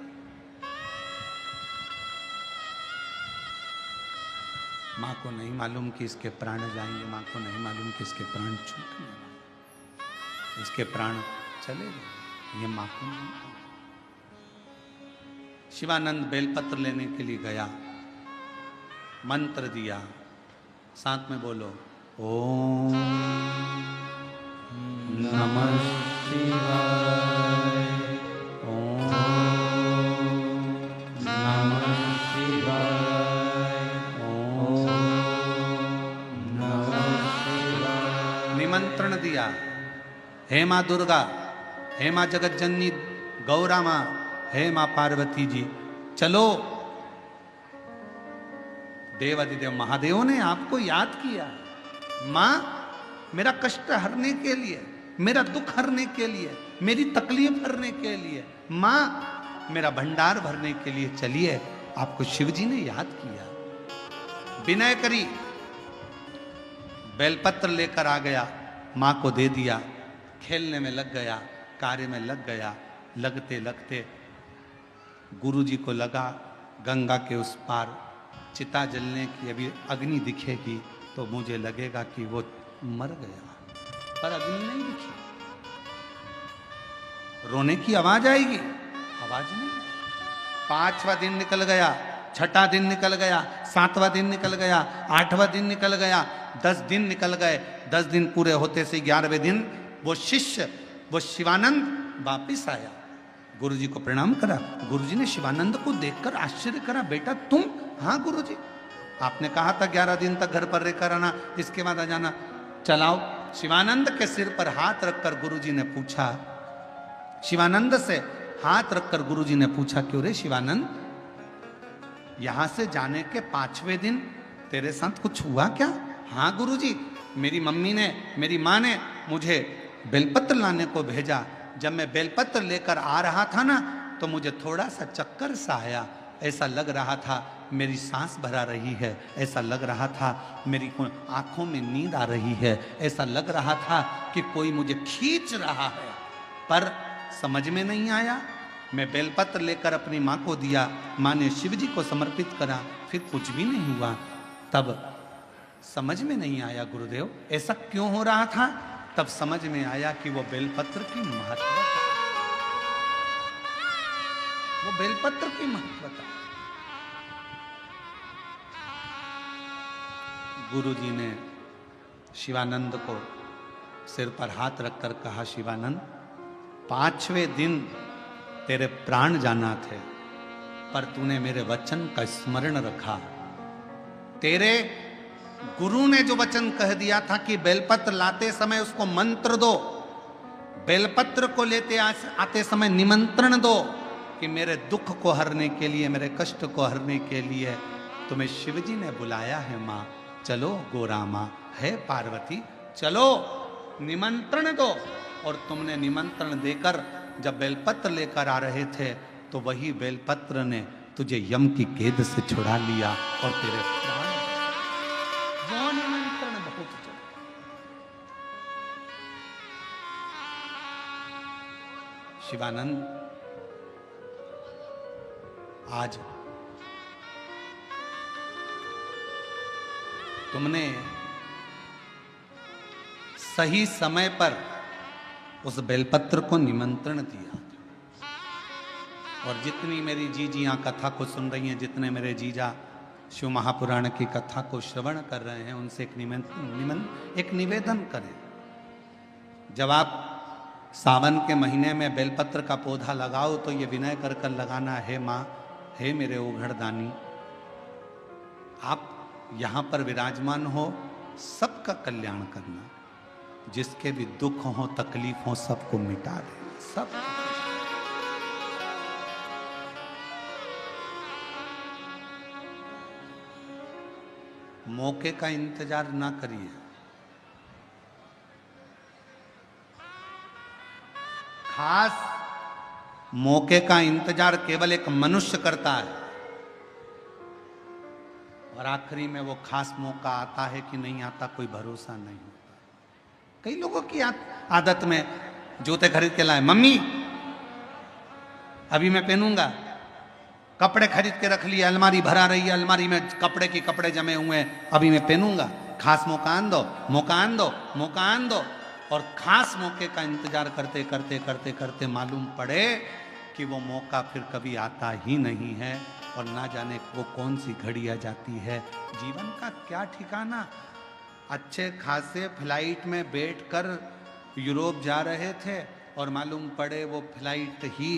माँ को नहीं मालूम कि इसके प्राण जाएंगे, माँ को नहीं मालूम कि इसके प्राण छूटने वाले। इसके प्राण चले गए, ये मां को नहीं। शिवानंद बेलपत्र लेने के लिए गया, मंत्र दिया, साथ में बोलो ओम
नमः शिवाय,
ओम
नमः शिवाय,
ओम।
नमः शिवाय।
निमंत्रण दिया, हे मां दुर्गा, हे मां जगत जननी गौरा मां, हे मां पार्वती जी, चलो। देवादिदेव महादेव ने आपको याद किया, मां मेरा कष्ट हरने के लिए, मेरा दुख हरने के लिए, मेरी तकलीफ हरने के लिए, मां मेरा भंडार भरने के लिए चलिए। आपको शिवजी ने याद किया, विनय करी, बेलपत्र लेकर आ गया, मां को दे दिया, खेलने में लग गया, कार्य में लग गया। लगते लगते गुरुजी को लगा गंगा के उस पार चिता जलने की अभी अग्नि दिखेगी तो मुझे लगेगा कि वो मर गया, पर अग्नि नहीं दिखी। रोने की आवाज आएगी, आवाज नहीं। 5वां दिन निकल गया, 6ठा दिन निकल गया, 7वां दिन निकल गया, 8वां दिन निकल गया, 10 दिन निकल गए। 10 दिन पूरे होते से 11वें दिन वो शिष्य, वो शिवानंद वापिस आया, गुरुजी को प्रणाम करा। गुरुजी ने शिवानंद को देखकर आश्चर्य करा, बेटा तुम? हाँ गुरुजी, आपने कहा था 11 दिन तक घर पर रहकर आना, इसके बाद आ जाना। चलाओ। शिवानंद के सिर पर हाथ रखकर गुरुजी ने पूछा, शिवानंद से हाथ रखकर गुरुजी ने पूछा, क्यों रे शिवानंद, यहां से जाने के 5वें दिन तेरे साथ कुछ हुआ क्या? हाँ गुरुजी, मेरी मम्मी ने, मेरी माँ ने मुझे बेलपत्र लाने को भेजा। जब मैं बेलपत्र लेकर आ रहा था ना, तो मुझे थोड़ा सा चक्कर सा आया, ऐसा लग रहा था मेरी सांस भरा रही है, ऐसा लग रहा था मेरी आंखों में नींद आ रही है, ऐसा लग रहा था कि कोई मुझे खींच रहा है, पर समझ में नहीं आया। मैं बेलपत्र लेकर अपनी माँ को दिया, माँ ने शिव जी को समर्पित करा, फिर कुछ भी नहीं हुआ। तब समझ में नहीं आया गुरुदेव ऐसा क्यों हो रहा था। तब समझ में आया कि वो बेलपत्र की महत्वता, वो बेलपत्र की महत्वता। गुरुजी ने शिवानंद को सिर पर हाथ रखकर कहा, शिवानंद 5वें दिन तेरे प्राण जाना थे, पर तूने मेरे वचन का स्मरण रखा। तेरे गुरु ने जो वचन कह दिया था कि बेलपत्र लाते समय उसको मंत्र दो, बेलपत्र को लेते आते समय निमंत्रण दो कि मेरे दुख को हरने के लिए, मेरे कष्ट को हरने के लिए तुम्हें शिवजी ने बुलाया है। माँ चलो, गोरा माँ है पार्वती, चलो निमंत्रण दो। और तुमने निमंत्रण देकर जब बेलपत्र लेकर आ रहे थे, तो वही बेलपत्र ने तुझे यम की कैद से छुड़ा लिया और तेरे प्राण, वो निमंत्रण बहुत चला। शिवानंद आज तुमने सही समय पर उस बेलपत्र को निमंत्रण दिया, और जितनी मेरी जीजियां कथा को सुन रही हैं, जितने मेरे जीजा शिव महापुराण की कथा को श्रवण कर रहे हैं, उनसे एक निवेदन करें। जब आप सावन के महीने में बेलपत्र का पौधा लगाओ तो ये विनय कर कर लगाना, है माँ, हे मेरे ओघड़दानी, आप यहाँ पर विराजमान हो, सबका कल्याण करना, जिसके भी दुख हो, तकलीफ हो, सबको मिटा दे, सब। मौके का इंतजार ना करिए, खास मौके का इंतजार केवल एक मनुष्य करता है, और आखिरी में वो खास मौका आता है कि नहीं आता, कोई भरोसा नहीं होता। कई लोगों की आदत में जूते खरीद के लाए, मम्मी अभी मैं पहनूंगा, कपड़े खरीद के रख लिए, अलमारी भरा रही है, अलमारी में कपड़े की कपड़े जमे हुए हैं, अभी मैं पहनूंगा, खास मौका आन दो, मौका आन दो, मौका आन दो। और खास मौके का इंतजार करते करते करते करते मालूम पड़े कि वो मौका फिर कभी आता ही नहीं है और ना जाने वो कौन सी घड़ी आ जाती है। जीवन का क्या ठिकाना। अच्छे खासे फ्लाइट में बैठकर यूरोप जा रहे थे और मालूम पड़े वो फ्लाइट ही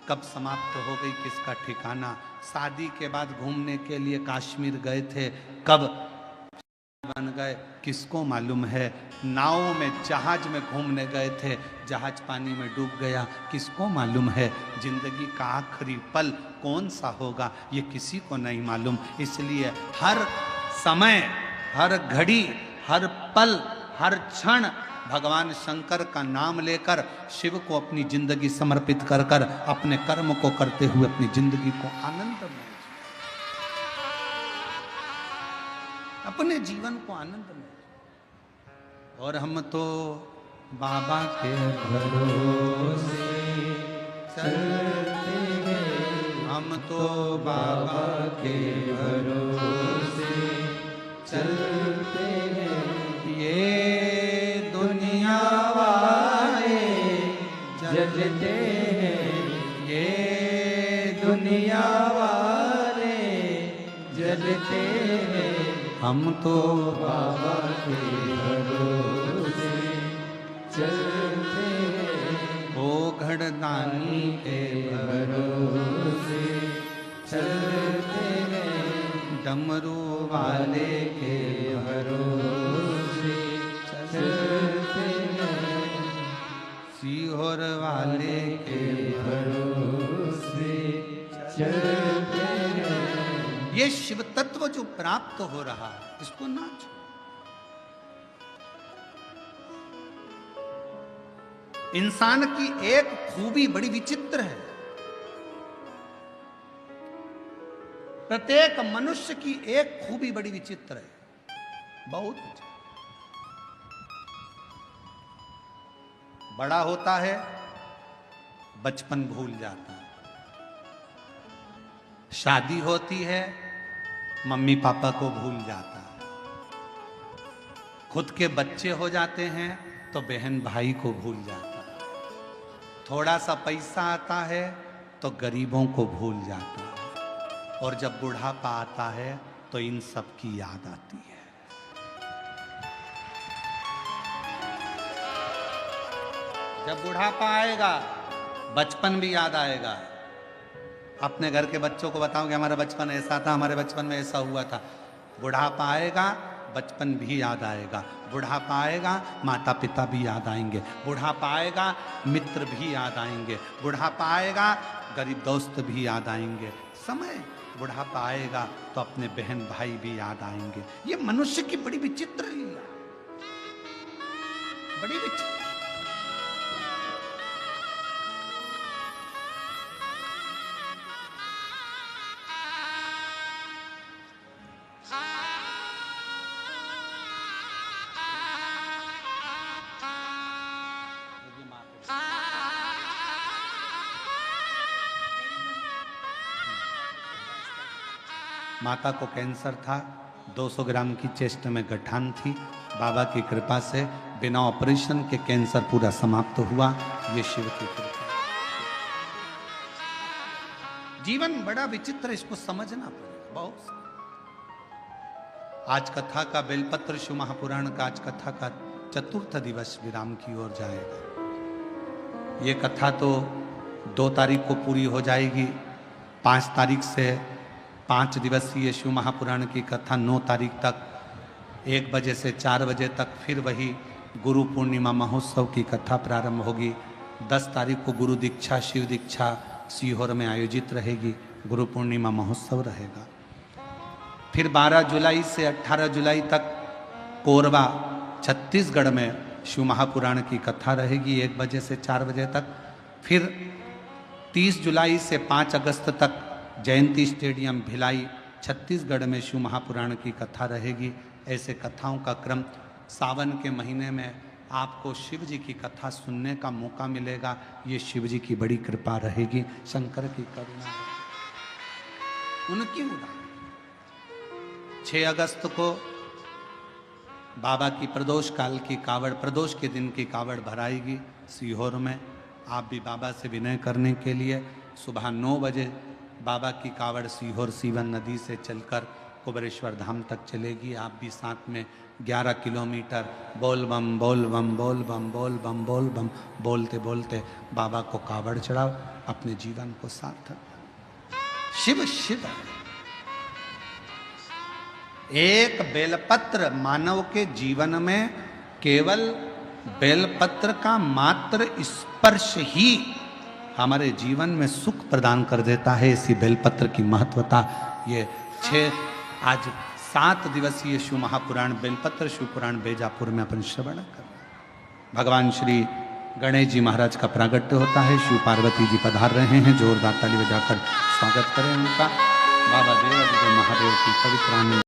कब समाप्त हो गई, किसका ठिकाना। शादी के बाद घूमने के लिए कश्मीर गए थे, कब बन गए किसको मालूम है। नाव में जहाज में घूमने गए थे, जहाज पानी में डूब गया, किसको मालूम है। जिंदगी का आखिरी पल कौन सा होगा ये किसी को नहीं मालूम। इसलिए हर समय, हर घड़ी, हर पल, हर क्षण भगवान शंकर का नाम लेकर शिव को अपनी जिंदगी समर्पित कर कर अपने कर्म को करते हुए अपनी जिंदगी को आनंदमय, अपने जीवन को आनंद में। और हम तो बाबा के भरोसे चलते हैं, हम तो बाबा के भरोसे चलते हैं। ये दुनिया वाले जलते हैं, ये दुनिया वाले जलते हैं, हम तो बाबा के भरोसे चलते हैं। ओ घड़दानी के भरोसे चलते हैं, डमरू वाले के भरोसे चलते हैं, सीहोर वाले के भरोसे चलते हैं। ये शिव तत्व जो प्राप्त हो रहा है इसको ना छोड़ो। इंसान की एक खूबी बड़ी विचित्र है। प्रत्येक मनुष्य की एक खूबी बड़ी विचित्र है, बहुत विचित्र। बड़ा होता है, बचपन भूल जाता है। शादी होती है, मम्मी पापा को भूल जाता है। खुद के बच्चे हो जाते हैं तो बहन भाई को भूल जाता है। थोड़ा सा पैसा आता है तो गरीबों को भूल जाता है। और जब बुढ़ापा आता है तो इन सब की याद आती है। जब बुढ़ापा आएगा बचपन भी याद आएगा। अपने घर के बच्चों को बताओ कि हमारा बचपन ऐसा था, हमारे बचपन में ऐसा हुआ था। बुढ़ापा आएगा बचपन भी याद आएगा। बुढ़ापा आएगा माता पिता भी याद आएंगे। बुढ़ापा आएगा मित्र भी याद आएंगे। बुढ़ापा आएगा गरीब दोस्त भी याद आएंगे। समय बुढ़ापा आएगा तो अपने बहन भाई भी याद आएंगे। ये मनुष्य की बड़ी विचित्र लीला, बड़ी विचित्र। माता को कैंसर था, 200 ग्राम की चेस्ट में गठान थी। बाबा की कृपा से बिना ऑपरेशन के कैंसर पूरा समाप्त हुआ। ये शिव की कृपा। जीवन बड़ा विचित्र, इसको समझना पड़ेगा बहुत। आज कथा का बेलपत्र शिव महापुराण का आज कथा का चतुर्थ दिवस विराम की ओर जाएगा। ये कथा तो 2 तारीख को पूरी हो जाएगी। 5 तारीख से 5 दिवसीय शिव महापुराण की कथा 9 तारीख तक 1 बजे से 4 बजे तक फिर वही गुरु पूर्णिमा महोत्सव की कथा प्रारंभ होगी। 10 तारीख को गुरु दीक्षा शिव दीक्षा सीहोर में आयोजित रहेगी। गुरु पूर्णिमा महोत्सव रहेगा। फिर 12 जुलाई से 18 जुलाई तक कोरबा छत्तीसगढ़ में शिव महापुराण की कथा रहेगी 1 बजे से 4 बजे तक। फिर 30 जुलाई से 5 अगस्त तक जयंती स्टेडियम भिलाई छत्तीसगढ़ में शिव महापुराण की कथा रहेगी। ऐसे कथाओं का क्रम। सावन के महीने में आपको शिव जी की कथा सुनने का मौका मिलेगा। ये शिव जी की बड़ी कृपा रहेगी, शंकर की करुणा, उनकी उदाहरण। 6 अगस्त को बाबा की प्रदोष काल की कावड़, प्रदोष के दिन की कावड़ भराएगी सीहोर में। आप भी बाबा से विनय करने के लिए सुबह 9 बजे बाबा की कावड़ सीहोर सीवन नदी से चलकर कुबेरेश्वर धाम तक चलेगी। आप भी साथ में 11 किलोमीटर बोल बम बोल बम बोल बम बोल बम बोल बम बोलते बोलते बाबा को कावड़ चढ़ाओ, अपने जीवन को सार्थक। शिव शिव। एक बेलपत्र, मानव के जीवन में केवल बेलपत्र का मात्र स्पर्श ही हमारे जीवन में सुख प्रदान कर देता है। इसी बेलपत्र की महत्वता ये 7 दिवसीय शिव महापुराण बेलपत्र शिव पुराण बेजापुर में अपन श्रवण कर। भगवान श्री गणेश जी महाराज का प्रागट्य होता है, शिव पार्वती जी पधार रहे हैं, जोरदार ताली बजाकर स्वागत करें उनका। बाबा देव महादेव की पवित्र